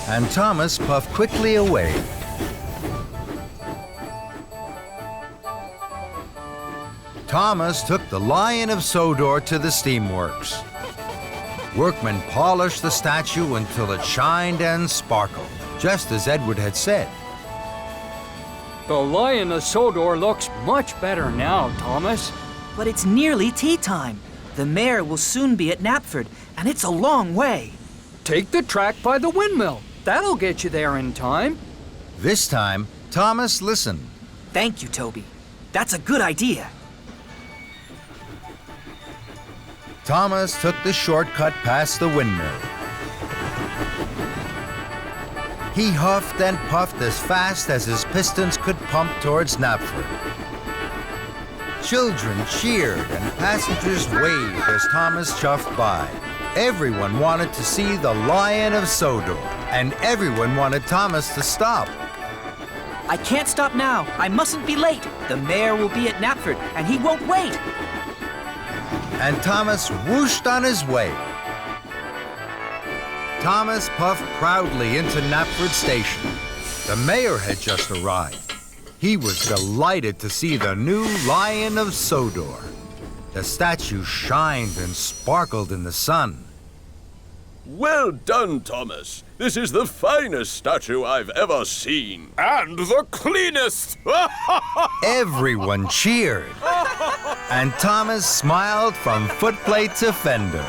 And Thomas puffed quickly away. Thomas took the Lion of Sodor to the steamworks. Workmen polished the statue until it shined and sparkled, just as Edward had said. The Lion of Sodor looks much better now, Thomas. But it's nearly tea time. The mayor will soon be at Knapford, and it's a long way. Take the track by the windmill. That'll get you there in time. This time, Thomas listened. Thank you, Toby. That's a good idea. Thomas took the shortcut past the windmill. He huffed and puffed as fast as his pistons could pump towards Knapford. Children cheered and passengers waved as Thomas chuffed by. Everyone wanted to see the Lion of Sodor, and everyone wanted Thomas to stop. I can't stop now. I mustn't be late. The mayor will be at Knapford, and he won't wait. And Thomas whooshed on his way. Thomas puffed proudly into Knapford Station. The mayor had just arrived. He was delighted to see the new Lion of Sodor. The statue shined and sparkled in the sun. Well done, Thomas. This is the finest statue I've ever seen. And the cleanest! Everyone cheered. And Thomas smiled from footplate to fender.